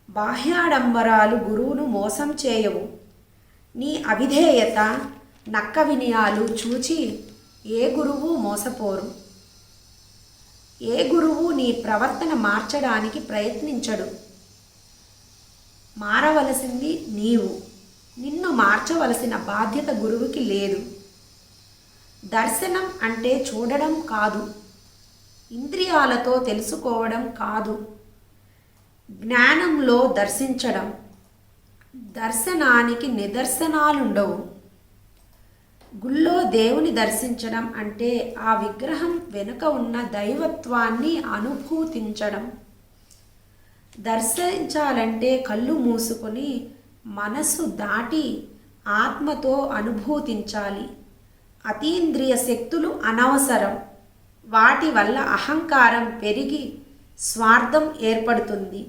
Speaker 1: బాహ్యాడంబరాలు గురువును మోసం చేయవు. నీ అవిధేయత, నక్క వినయాలు చూచి ఏ గురువు మోసపోరు. ఏ గురువు నీ ప్రవర్తన మార్చడానికి ప్రయత్నించడు. మారవలసింది నీవు. నిన్ను మార్చవలసిన బాధ్యత గురువుకి లేదు. దర్శనం అంటే చూడడం కాదు, ఇంద్రియాలతో తెలుసుకోవడం కాదు. జ్ఞానంలో దర్శించడం. దర్శనానికి నిదర్శనాలుండవు. గుళ్ళో దేవుని దర్శించడం అంటే ఆ విగ్రహం వెనుక ఉన్న దైవత్వాన్ని అనుభూతించడం. దర్శించాలంటే కళ్ళు మూసుకొని మనసు దాటి ఆత్మతో అనుభూతించాలి. అతీంద్రియ శక్తులు అనవసరం. వాటి వల్ల అహంకారం పెరిగి స్వార్థం ఏర్పడుతుంది.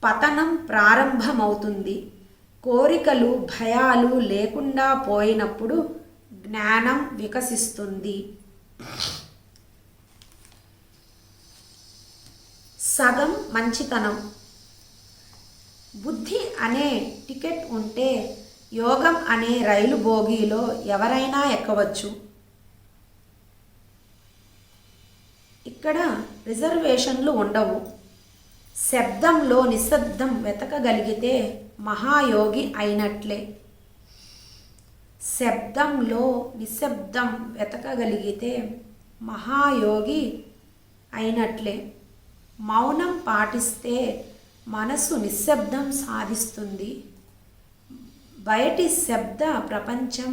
Speaker 1: పతనం ప్రారంభమవుతుంది. కోరికలు, భయాలు లేకుండా పోయినప్పుడు జ్ఞానం వికసిస్తుంది. సగం మంచితనం. బుద్ధి అనే టికెట్ ఉంటే యోగం అనే రైలు బోగీలో ఎవరైనా ఎక్కవచ్చు. ఇక్కడ రిజర్వేషన్లు ఉండవు. శబ్దంలో నిశ్శబ్దం వెతకగలిగితే మహాయోగి అయినట్లే. శబ్దంలో నిశ్శబ్దం వెతకగలిగితే మహాయోగి అయినట్లే. మౌనం పాటిస్తే మనసు నిశ్శబ్దం సాధిస్తుంది. బయటి శబ్ద ప్రపంచం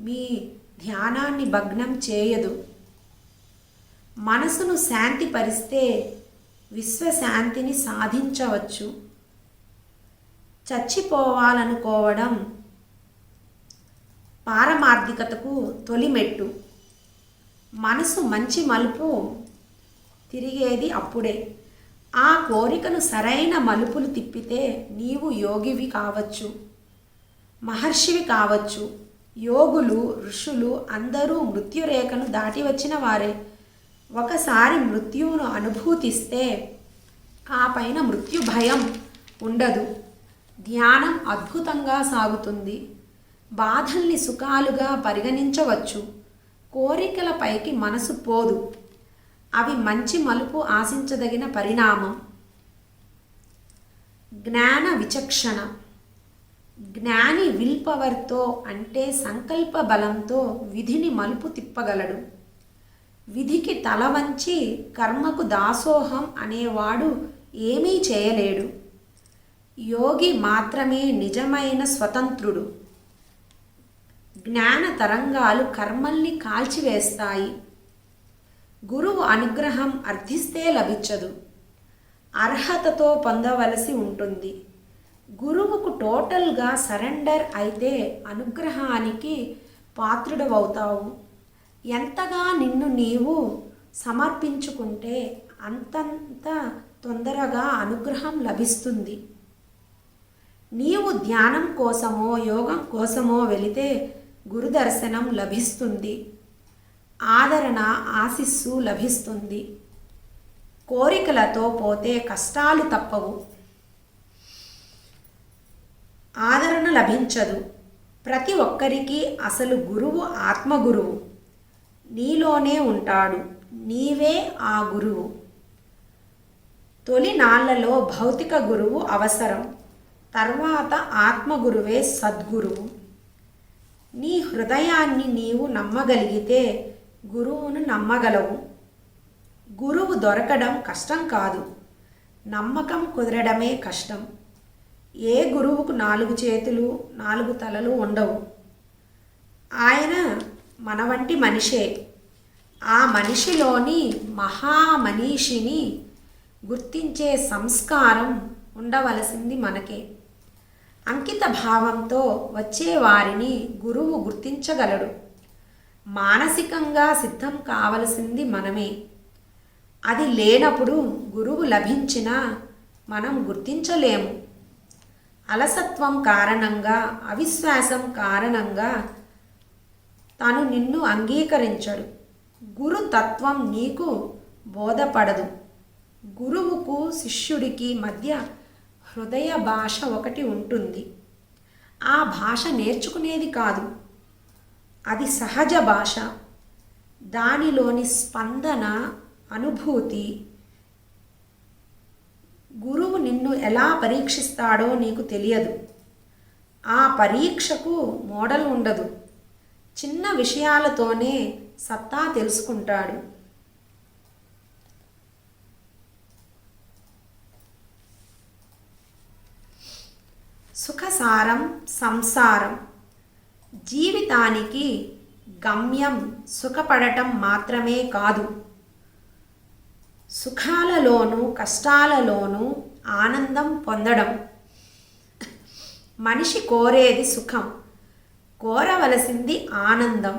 Speaker 1: మీ ధ్యానాన్ని భగ్నం చేయదు. మనసును శాంతిపరిస్తే విశ్వశాంతిని సాధించవచ్చు. చచ్చిపోవాలనుకోవడం పారమార్థికతకు తొలిమెట్టు. మనసు మంచి మలుపు తిరిగేది అప్పుడే. ఆ కోరికను సరైన మలుపులు తిప్పితే నీవు యోగివి కావచ్చు, మహర్షివి కావచ్చు. యోగులు, ఋషులు అందరూ మృత్యురేఖను దాటి వచ్చిన వారే. ఒకసారి మృత్యువును అనుభూతిస్తే ఆ పైన మృత్యు భయం ఉండదు. ధ్యానం అద్భుతంగా సాగుతుంది. బాధల్ని సుఖాలుగా పరిగణించవచ్చు. కోరికల పైకి మనసు పోదు. అవి మంచి మలుపు ఆశించదగిన పరిణామం. జ్ఞాన విచక్షణ. జ్ఞాని విల్ పవర్తో అంటే సంకల్ప బలంతో విధిని మలుపు తిప్పగలడు. విధికి తల వంచి కర్మకు దాసోహం అనేవాడు ఏమీ చేయలేడు. యోగి మాత్రమే నిజమైన స్వతంత్రుడు. జ్ఞాన తరంగాలు కర్మల్ని కాల్చివేస్తాయి. గురువు అనుగ్రహం అర్థిస్తే లభించదు, అర్హతతో పొందవలసి ఉంటుంది. గురువుకు టోటల్గా సరెండర్ అయితే అనుగ్రహానికి పాత్రుడవవుతావు. ఎంతగా నిన్ను నీవు సమర్పించుకుంటే అంతంత తొందరగా అనుగ్రహం లభిస్తుంది. నీవు ధ్యానం కోసమో యోగం కోసమో వెళితే గురుదర్శనం లభిస్తుంది, ఆదరణ ఆశీస్సు లభిస్తుంది. కోరికలతో పోతే కష్టాలు తప్పవు, ఆదరణ లభించదు. ప్రతి ఒక్కరికి అసలు గురువు ఆత్మగురువు. నీలోనే ఉంటాడు, నీవే ఆ గురువు. తొలి నాళ్లలో భౌతిక గురువు అవసరం, తర్వాత ఆత్మగురువే సద్గురువు. నీ హృదయాన్ని నీవు నమ్మగలిగితే గురువును నమ్మగలవు. గురువు దొరకడం కష్టం కాదు, నమ్మకం కుదరడమే కష్టం. ఏ గురువుకు 4 చేతులు 4 తలలు ఉండవు. ఆయన మన వంటి మనిషే. ఆ మనిషిలోని మహామనీషిని గుర్తించే సంస్కారం ఉండవలసింది మనకే. అంకిత భావంతో వచ్చే వారిని గురువు గుర్తించగలడు. మానసికంగా సిద్ధం కావలసింది మనమే. అది లేనప్పుడు గురువు లభించినా మనం గుర్తించలేము. అలసత్వం కారణంగా, అవిశ్వాసం కారణంగా తను నిన్ను అంగీకరించడు. గురుతత్వం నీకు బోధపడదు. గురువుకు శిష్యుడికి మధ్య హృదయ భాష ఒకటి ఉంటుంది. ఆ భాష నేర్చుకునేది కాదు, అది సహజ భాష. దానిలోని స్పందన, అనుభూతి. గురువు నిన్ను ఎలా పరీక్షిస్తాడో నీకు తెలియదు. ఆ పరీక్షకు మోడల్ ఉండదు. చిన్న విషయాలతోనే సత్తా తెలుసుకుంటాడు. సుఖసారం సంసారం. జీవితానికి గమ్యం సుఖపడటం మాత్రమే కాదు, సుఖాలలోనూ కష్టాలలోనూ ఆనందం పొందడం. మనిషి కోరేది సుఖం, కోరవలసింది ఆనందం.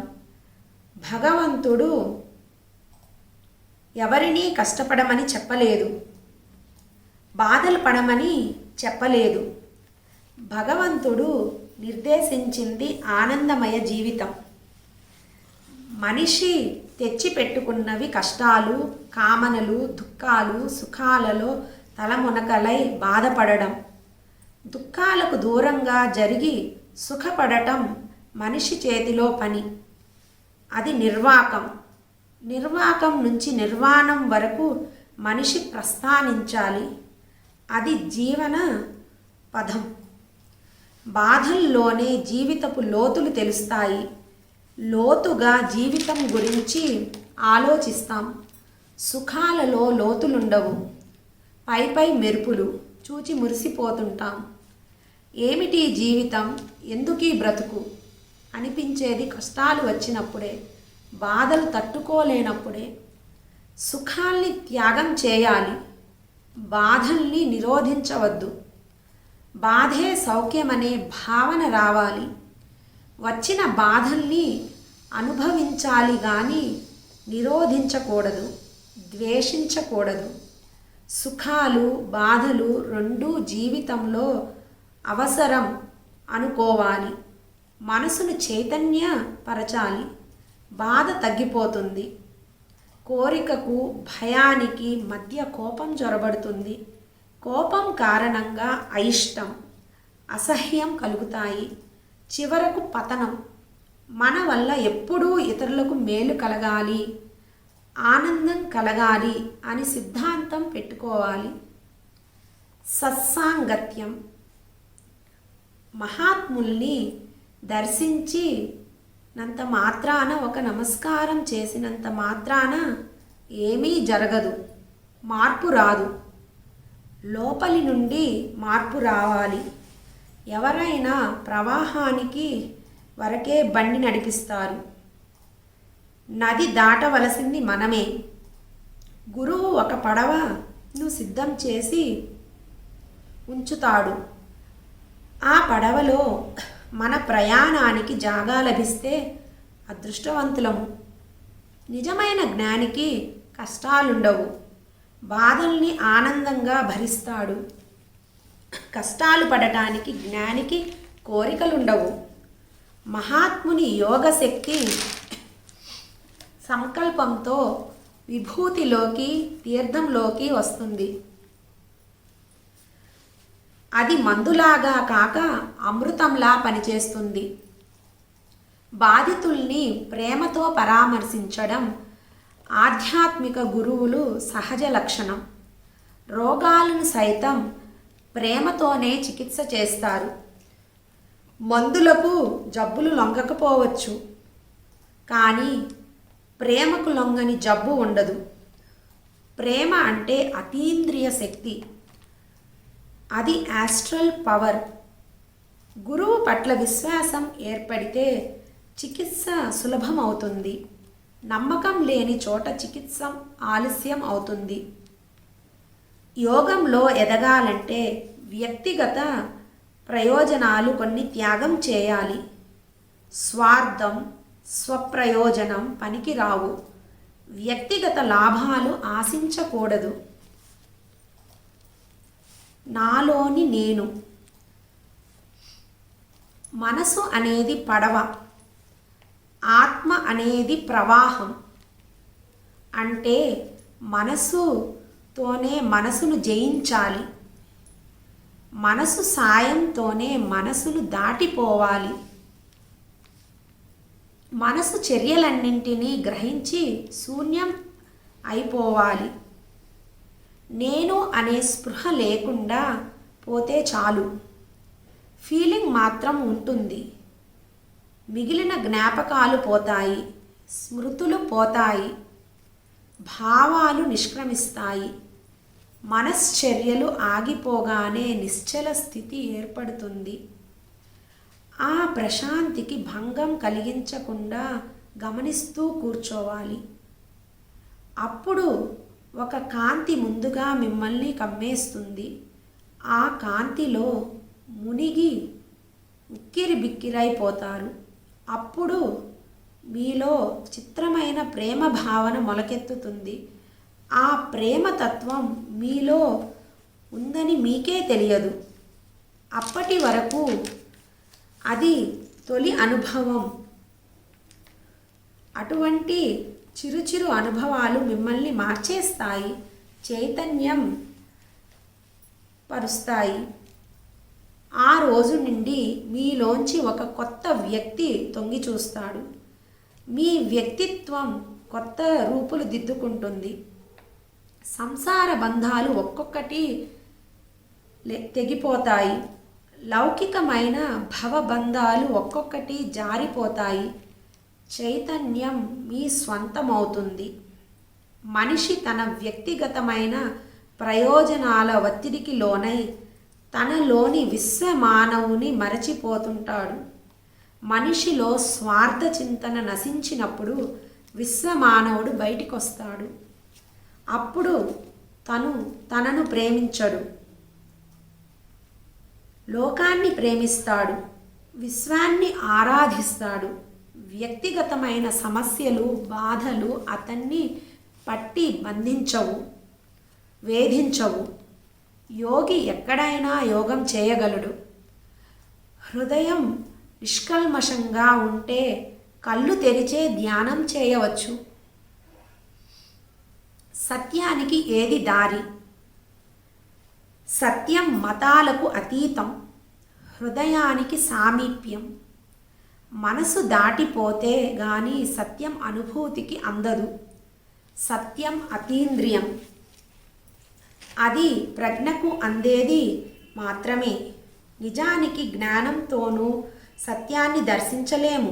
Speaker 1: భగవంతుడు ఎవరినీ కష్టపడమని చెప్పలేదు, బాధలు పడమని చెప్పలేదు. భగవంతుడు నిర్దేశించింది ఆనందమయ జీవితం. మనిషి తెచ్చిపెట్టుకున్నవి కష్టాలు, కామనలు, దుఃఖాలు. సుఖాలలో తలమునకలై బాధపడడం, దుఃఖాలకు దూరంగా జరిగి సుఖపడటం మనిషి చేతిలో పని. అది నిర్వాకం. నిర్వాకం నుంచి నిర్వాణం వరకు మనిషి ప్రస్థానించాలి. అది జీవన పదం. బాధల్లోనే జీవితపు లోతులు తెలుస్తాయి. లోతుగా జీవితం గురించి ఆలోచిస్తాం. సుఖాలలో లోతులుండవు, పై మెరుపులు చూచి మురిసిపోతుంటాం. ఏమిటి జీవితం, ఎందుకీ బ్రతుకు అనిపించేది కష్టాలు వచ్చినప్పుడే, బాధలు తట్టుకోలేనప్పుడే. సుఖాల్ని త్యాగం చేయాలి, బాధల్ని నిరోధించవద్దు. బాధే సౌఖ్యమనే భావన రావాలి. వచ్చిన బాధల్ని అనుభవించాలి కానీ నిరోధించకూడదు, ద్వేషించకూడదు. సుఖాలు బాధలు రెండూ జీవితంలో అవసరం అనుకోవాలి. మనసును చైతన్యపరచాలి, బాధ తగ్గిపోతుంది. కోరికకు భయానికి మధ్య కోపం జొరబడుతుంది. కోపం కారణంగా అయిష్టం, అసహ్యం కలుగుతాయి. చివరకు పతనం. మన వల్ల ఎప్పుడూ ఇతరులకు మేలు కలగాలి, ఆనందం కలగాలి అని సిద్ధాంతం పెట్టుకోవాలి. సత్సాంగత్యం. మహాత్ముల్ని దర్శించినంత మాత్రాన, ఒక నమస్కారం చేసినంత మాత్రాన ఏమీ జరగదు, మార్పు రాదు. లోపలి నుండి మార్పు రావాలి. ఎవరైనా ప్రవాహానికి వరకే బండి నడిపిస్తారు, నది దాటవలసింది మనమే. గురువు ఒక పడవను సిద్ధం చేసి ఉంచుతాడు. ఆ పడవలో మన ప్రయాణానికి జాగా లభిస్తే అదృష్టవంతులము. నిజమైన జ్ఞానికి కష్టాలుండవు, బాధల్ని ఆనందంగా భరిస్తాడు. కష్టాలు పడటానికి జ్ఞానికి కోరికలుండవు. మహాత్ముని యోగశక్తి సంకల్పంతో విభూతిలోకి, తీర్థంలోకి వస్తుంది. అది మందులాగా కాక అమృతంలా పనిచేస్తుంది. బాధితుల్ని ప్రేమతో పరామర్శించడం ఆధ్యాత్మిక గురువులు సహజ లక్షణం. రోగాలను సైతం ప్రేమతోనే చికిత్స చేస్తారు. మందులకు జబ్బులు లొంగకపోవచ్చు, కానీ ప్రేమకు లొంగని జబ్బు ఉండదు. ప్రేమ అంటే అతీంద్రియ శక్తి, అది ఆస్ట్రల్ పవర్. గురువు పట్ల విశ్వాసం ఏర్పడితే చికిత్స సులభం అవుతుంది. నమ్మకం లేని చోట చికిత్స ఆలస్యం అవుతుంది. యోగంలో ఎదగాలంటే వ్యక్తిగత ప్రయోజనాలు కొన్ని త్యాగం చేయాలి. స్వార్థం, స్వప్రయోజనం పనికిరావు. వ్యక్తిగత లాభాలు ఆశించకూడదు. నాలోని నేను. మనసు అనేది పడవ, ఆత్మ అనేది ప్రవాహం. అంటే మనసుతోనే మనసును జయించాలి, మనసు సాయంతోనే మనసును దాటిపోవాలి. మనసు చర్యలన్నింటినీ గ్రహించి శూన్యం అయిపోవాలి. నేను అనే స్పృహ లేకుండా పోతే చాలు. ఫీలింగ్ మాత్రం ఉంటుంది. మిగిలిన జ్ఞాపకాలు పోతాయి, స్మృతులు పోతాయి, భావాలు నిష్క్రమిస్తాయి. మనశ్చర్యలు ఆగిపోగానే నిశ్చల స్థితి ఏర్పడుతుంది. ఆ ప్రశాంతికి భంగం కలిగించకుండా గమనిస్తూ కూర్చోవాలి. అప్పుడు ఒక కాంతి ముందుగా మిమ్మల్ని కమ్మేస్తుంది. ఆ కాంతిలో మునిగి ఉక్కిరి బిక్కిరైపోతారు. అప్పుడు మీలో చిత్రమైన ప్రేమ భావన మొలకెత్తుతుంది. ఆ ప్రేమతత్వం మీలో ఉందని మీకే తెలియదు. అప్పటి వరకు అది తొలి అనుభవం. అటువంటి చిరుచిరు అనుభవాలు మిమ్మల్ని మార్చేస్తాయి, చైతన్యం పరుస్తాయి. ఆ రోజు నుండి మీలోంచి ఒక కొత్త వ్యక్తి తొంగి చూస్తాడు. మీ వ్యక్తిత్వం కొత్త రూపులు దిద్దుకుంటుంది. సంసార బంధాలు ఒక్కొక్కటి తెగిపోతాయి. లౌకికమైన భవబంధాలు ఒక్కొక్కటి జారిపోతాయి. చైతన్యం మీ స్వంతమవుతుంది. మనిషి తన వ్యక్తిగతమైన
Speaker 2: ప్రయోజనాల ఒత్తిడికి లోనై తనలోని విశ్వమానవుని మరచిపోతుంటాడు. మనిషిలో స్వార్థ చింతన నశించినప్పుడు విశ్వమానవుడు బయటికొస్తాడు. అప్పుడు తనను ప్రేమించడు, లోకాన్ని ప్రేమిస్తాడు, విశ్వాన్ని ఆరాధిస్తాడు. వ్యక్తిగతమైన సమస్యలు, బాధలు అతన్ని పట్టి బంధించవు, వేధించవు. యోగి ఎక్కడైనా యోగం చేయగలడు. హృదయం నిష్కల్మషంగా ఉంటే కళ్ళు తెరిచే ధ్యానం చేయవచ్చు. సత్యానికి ఏది దారి? సత్యం మతాలకు అతీతం, హృదయానికి సామీప్యం. మనసు దాటిపోతే గాని సత్యం అనుభూతికి అందదు. సత్యం అతీంద్రియం, అది ప్రజ్ఞకు అందేది మాత్రమే. నిజానికి జ్ఞానంతోనూ సత్యాన్ని దర్శించలేము.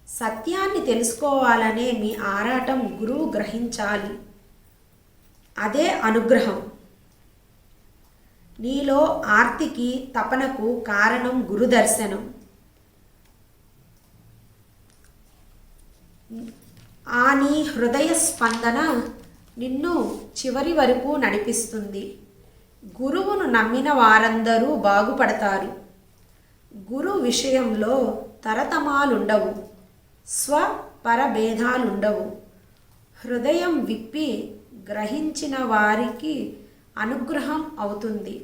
Speaker 2: సత్యాన్ని తెలుసుకోవాలనే మీ ఆరాటం గురువు గ్రహించాలి. అదే అనుగ్రహం. నీలో ఆర్తికి, తపనకు కారణం గురుదర్శనం. ఆ నీ హృదయ స్పందన నిన్ను చివరి వరకు నడిపిస్తుంది. గురువును నమ్మిన వారందరూ బాగుపడతారు. గురు విషయంలో తరతమాలుండవు, స్వపరభేదాలుండవు. హృదయం విప్పి గ్రహించిన వారికి అనుగ్రహం అవుతుంది.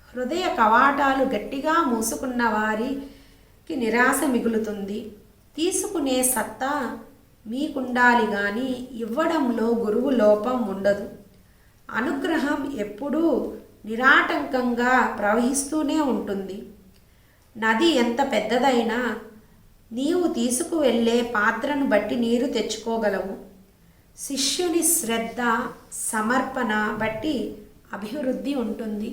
Speaker 2: హృదయ కవాటాలు గట్టిగా మూసుకున్న వారికి నిరాశ మిగులుతుంది. తీసుకునే సత్తా మీకుండాలి గాని ఇవ్వడంలో గురువు లోపం ఉండదు. అనుగ్రహం ఎప్పుడూ నిరాటంకంగా ప్రవహిస్తూనే ఉంటుంది. నది ఎంత పెద్దదైనా నీవు తీసుకువెళ్ళే పాత్రను బట్టి నీరు తెచ్చుకోగలవు. శిష్యుని శ్రద్ధ, సమర్పణ బట్టి అభివృద్ధి ఉంటుంది.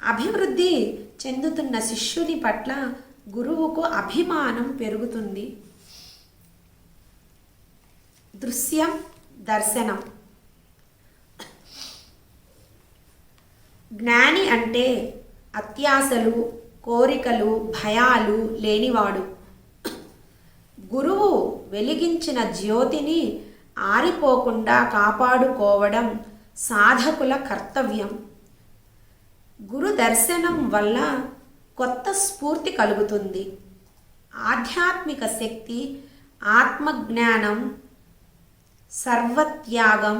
Speaker 2: అభివృద్ధి చెందుతున్న శిష్యుని పట్ల గురువుకు అభిమానం పెరుగుతుంది. దృశ్యం, దర్శనం. జ్ఞాని అంటే అత్యాశలు, కోరికలు, భయాలు లేనివాడు. గురువు వెలిగించిన జ్యోతిని ఆరిపోకుండా కాపాడుకోవడం సాధకుల కర్తవ్యం. గురు దర్శనం వల్ల కొత్త స్ఫూర్తి కలుగుతుంది. ఆధ్యాత్మిక శక్తి, ఆత్మజ్ఞానం, సర్వత్యాగం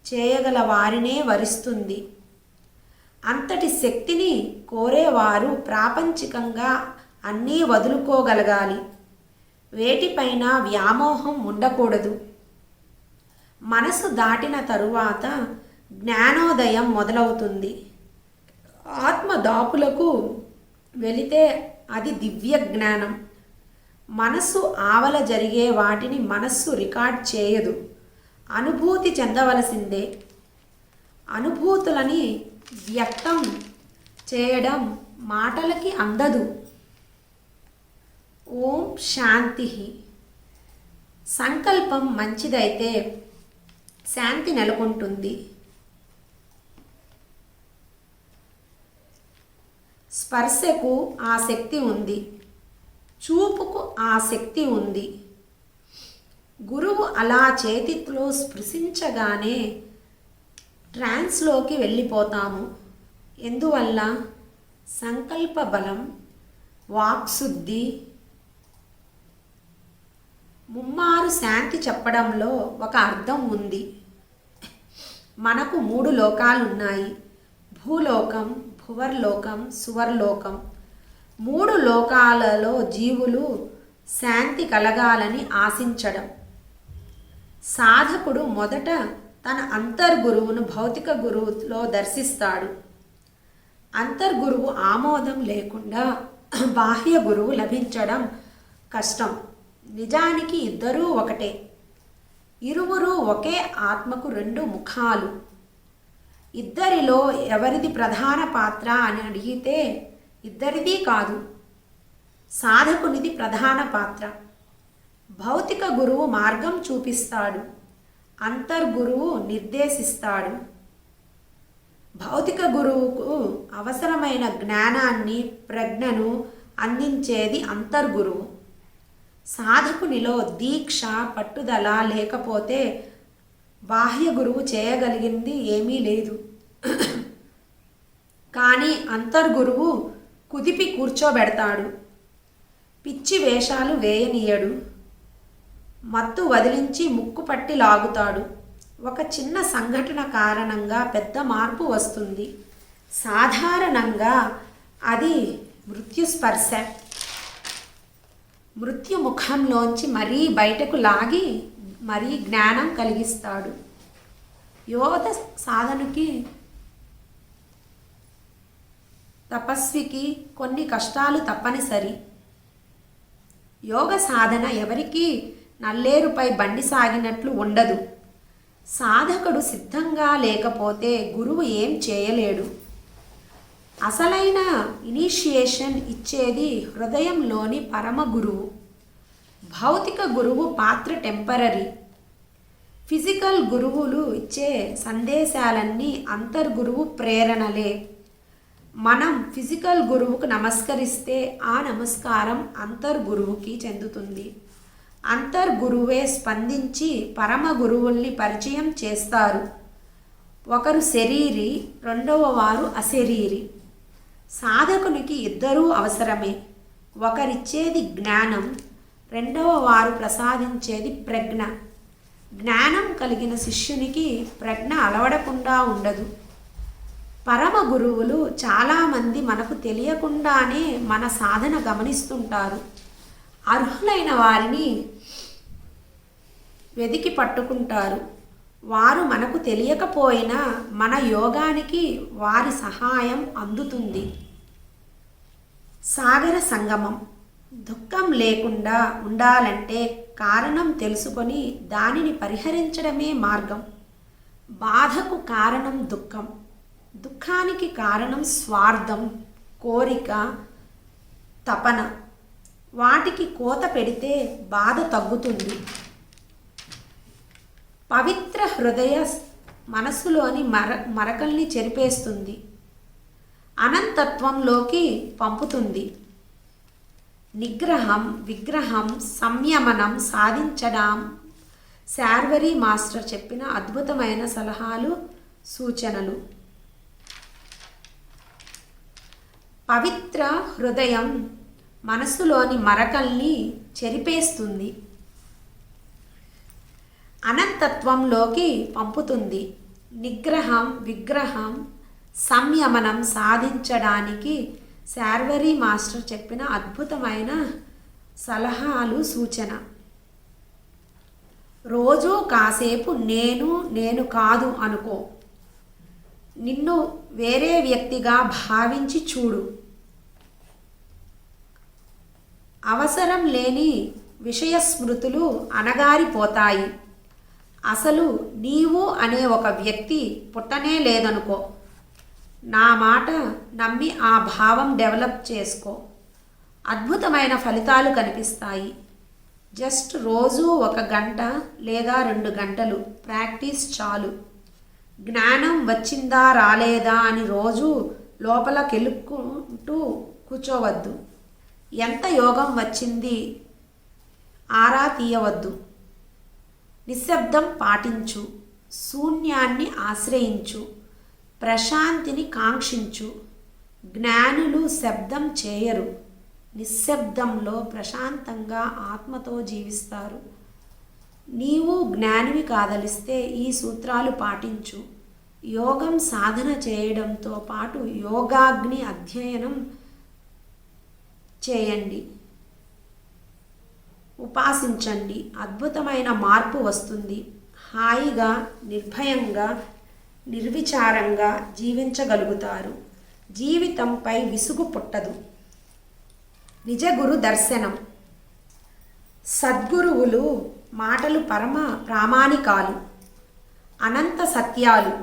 Speaker 2: చేయగల వారినే వరిస్తుంది. అంతటి శక్తిని కోరేవారు ప్రాపంచికంగా అన్నీ వదులుకోగలగాలి. వేటిపైన వ్యామోహం ఉండకూడదు. మనసు దాటిన తరువాత జ్ఞానోదయం మొదలవుతుంది. ఆత్మ దాపులకు వెళితే అది దివ్య జ్ఞానం. మనస్సు ఆవల జరిగే వాటిని మనస్సు రికార్డ్ చేయదు. అనుభూతి చెందవలసిందే. అనుభూతులని వ్యక్తం చేయడం మాటలకి అందదు. ఓం శాంతి. సంకల్పం మంచిదైతే శాంతి నెలకొంటుంది. స్పర్శకు ఆ శక్తి ఉంది, చూపుకు ఆ శక్తి ఉంది. గురువు అలా చేతిలో స్పృశించగానే ట్రాన్స్లోకి వెళ్ళిపోతాము. ఎందువల్ల? సంకల్ప బలం, వాక్శుద్ధి. ముమ్మారు శాంతి చెప్పడంలో ఒక అర్థం ఉంది. మనకు 3 లోకాలున్నాయి: భూలోకం, భువర్లోకం, సువర్లోకం. 3 లోకాలలో జీవులు శాంతి కలగాలని ఆశించడం. సాధకుడు మొదట తన అంతర్గురువును భౌతిక గురువులో దర్శిస్తాడు. అంతర్గురువు ఆమోదం లేకుండా బాహ్య గురువు లభించడం కష్టం. నిజానికి ఇద్దరూ ఒకటే. ఇరువురు ఒకే ఆత్మకు 2 ముఖాలు. ఇద్దరిలో ఎవరిది ప్రధాన పాత్ర అని అడిగితే ఇద్దరిది కాదు, సాధకునిది ప్రధాన పాత్ర. భౌతిక గురువు మార్గం చూపిస్తాడు. అంతర్గురువు నిర్దేశిస్తాడు. భౌతిక గురువుకు అవసరమైన జ్ఞానాన్ని, ప్రజ్ఞను అందించేది అంతర్గురువు. సాధకునిలో దీక్ష, పట్టుదల లేకపోతే బాహ్య గురువు చేయగలిగింది ఏమీ లేదు. కానీ అంతర్గురువు కుదిపి కూర్చోబెడతాడు. పిచ్చి వేషాలు వేయనీయడు. మత్తు వదిలించి ముక్కు పట్టి లాగుతాడు. ఒక చిన్న సంఘటన కారణంగా పెద్ద మార్పు వస్తుంది. సాధారణంగా అది మృత్యుస్పర్శ. మృత్యు ముఖంలోంచి మరీ బయటకు లాగి మరీ జ్ఞానం కలిగిస్తాడు. యోగ సాధనకి, తపస్వికి కొన్ని కష్టాలు తప్పనిసరి. యోగ సాధన ఎవరికీ నల్లేరుపై బండి సాగినట్లు ఉండదు. సాధకుడు సిద్ధంగా లేకపోతే గురువు ఏం చేయలేడు. అసలైన ఇనిషియేషన్ ఇచ్చేది హృదయంలోని పరమ గురువు. భౌతిక గురువు పాత్ర టెంపరరీ. ఫిజికల్ గురువులు ఇచ్చే సందేశాలన్నీ అంతర్గురువు ప్రేరణలే. మనం ఫిజికల్ గురువుకు నమస్కరిస్తే ఆ నమస్కారం అంతర్గురువుకి చెందుతుంది. అంతర్గురువే స్పందించి పరమ గురువుల్ని పరిచయం చేస్తారు. ఒకరు శరీరి, రెండవ వారు అశరీరి. సాధకునికి ఇద్దరూ అవసరమే. ఒకరిచ్చేది జ్ఞానం, రెండవ వారు ప్రసాదించేది ప్రజ్ఞ. జ్ఞానం కలిగిన శిష్యునికి ప్రజ్ఞ అలవడకుండా ఉండదు. పరమ గురువులు చాలామంది మనకు తెలియకుండానే మన సాధన గమనిస్తుంటారు. అర్హులైన వారిని వెదికి పట్టుకుంటారు. వారు మనకు తెలియకపోయినా మన యోగానికి వారి సహాయం అందుతుంది. సాగర సంగమం. దుఃఖం లేకుండా ఉండాలంటే కారణం తెలుసుకొని దానిని పరిహరించడమే మార్గం. బాధకు కారణం దుఃఖం. దుఃఖానికి కారణం స్వార్థం, కోరిక, తపన. వాటికి కోత పెడితే బాధ తగ్గుతుంది. పవిత్ర హృదయ మనసులోని మరకల్ని చెరిపేస్తుంది. అనంతత్వంలోకి పంపుతుంది. నిగ్రహం, విగ్రహం, సంయమనం సాధించడం శార్వరి మాస్టర్ చెప్పిన అద్భుతమైన సలహాలు, సూచనలు. పవిత్ర హృదయం మనసులోని మరకల్ని చెరిపేస్తుంది. అనంతత్వంలోకి పంపుతుంది. నిగ్రహం, విగ్రహం, సంయమనం సాధించడానికి శార్వరి మాస్టర్ చెప్పిన అద్భుతమైన సలహాలు, సూచన. రోజూ కాసేపు నేను కాదు అనుకో. నిన్ను వేరే వ్యక్తిగా భావించి చూడు. అవసరం లేని విషయ స్మృతులు అణగారిపోతాయి. అసలు నీవు అనే ఒక వ్యక్తి పుట్టనే లేదనుకో. నా మాట నమ్మి ఆ భావం డెవలప్ చేసుకో. అద్భుతమైన ఫలితాలు కనిపిస్తాయి. జస్ట్ రోజు 1 గంట లేదా 2 గంటలు ప్రాక్టీస్ చాలు. జ్ఞానం వచ్చిందా రాలేదా అని రోజు లోపలకెలుక్కుంటూ కూర్చోవద్దు. ఎంత యోగం వచ్చింది ఆరా తీయవద్దు. నిశ్శబ్దం పాటించు. శూన్యాన్ని ఆశ్రయించు. ప్రశాంతిని కాంక్షించు. జ్ఞానులు శబ్దం చేయరు. నిశ్శబ్దంలో ప్రశాంతంగా ఆత్మతో జీవిస్తారు. నీవు జ్ఞానివి కాదలిస్తే ఈ సూత్రాలు పాటించు. యోగం సాధన చేయడంతో పాటు యోగాగ్ని అధ్యయనం చేయండి. ఉపాసించండి. అద్భుతమైన మార్పు వస్తుంది. హాయిగా, నిర్భయంగా, నిర్విచారంగా జీవించగలుగుతారు. జీవితంపై విసుగు పుట్టదు. నిజ గురు దర్శనం. సద్గురువులు మాటలు పరమ ప్రామాణికాలు, అనంత సత్యాలు.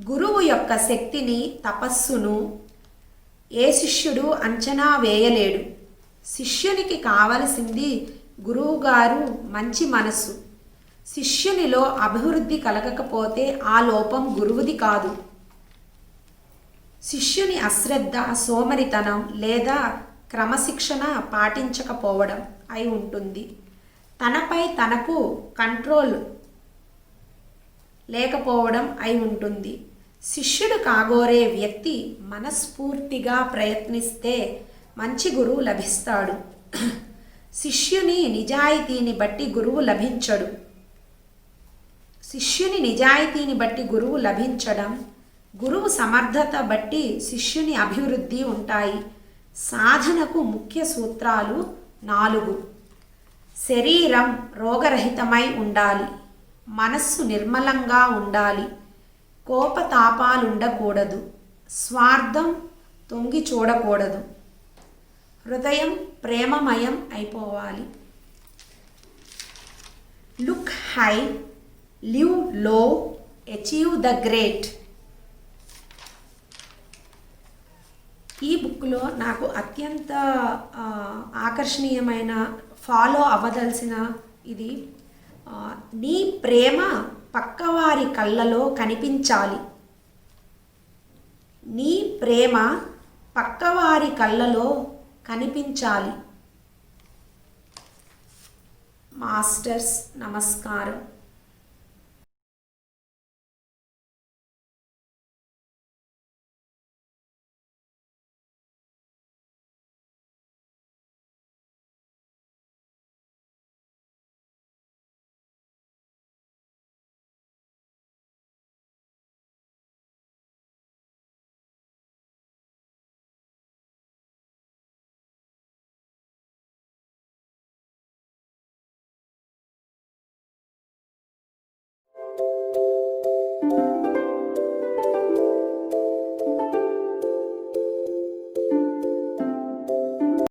Speaker 2: గురువు యొక్క శక్తిని, తపస్సును ఏ శిష్యుడు అంచనా వేయలేడు. శిష్యునికి కావలసింది గురువుగారు మంచి మనస్సు, శిష్యునిలో అభివృద్ధి కలగకపోతే ఆ లోపం గురువుది కాదు. శిష్యుని అశ్రద్ధ, సోమరితనం లేదా క్రమశిక్షణ పాటించకపోవడం అయి ఉంటుంది. తనపై తనకు కంట్రోల్ లేకపోవడం అయి ఉంటుంది. శిష్యుడు కాగోరే వ్యక్తి మనస్ఫూర్తిగా ప్రయత్నిస్తే మంచి గురువు లభిస్తాడు. శిష్యుని నిజాయితీని బట్టి గురువు లభించడు. శిష్యుని నిజాయితీని బట్టి గురువు లభించడం, గురువు సమర్థత బట్టి శిష్యుని అభివృద్ధి ఉంటాయి. సాధనకు ముఖ్య సూత్రాలు 4. శరీరం రోగరహితమై ఉండాలి. మనస్సు నిర్మలంగా ఉండాలి. కోపతాపాలుండకూడదు. స్వార్థం తొంగి చూడకూడదు. హృదయం ప్రేమమయం అయిపోవాలి. లుక్ హై, లివ్ లో, అచీవ్ ద గ్రేట్. ఈ బుక్లో నాకు అత్యంత ఆకర్షణీయమైన, ఫాలో అవ్వదలసిన ఇది, నీ ప్రేమ పక్కవారి కళ్ళలో కనిపించాలి. నీ ప్రేమ పక్కవారి కళ్ళలో కనిపించాలి. మాస్టర్స్ నమస్కారం.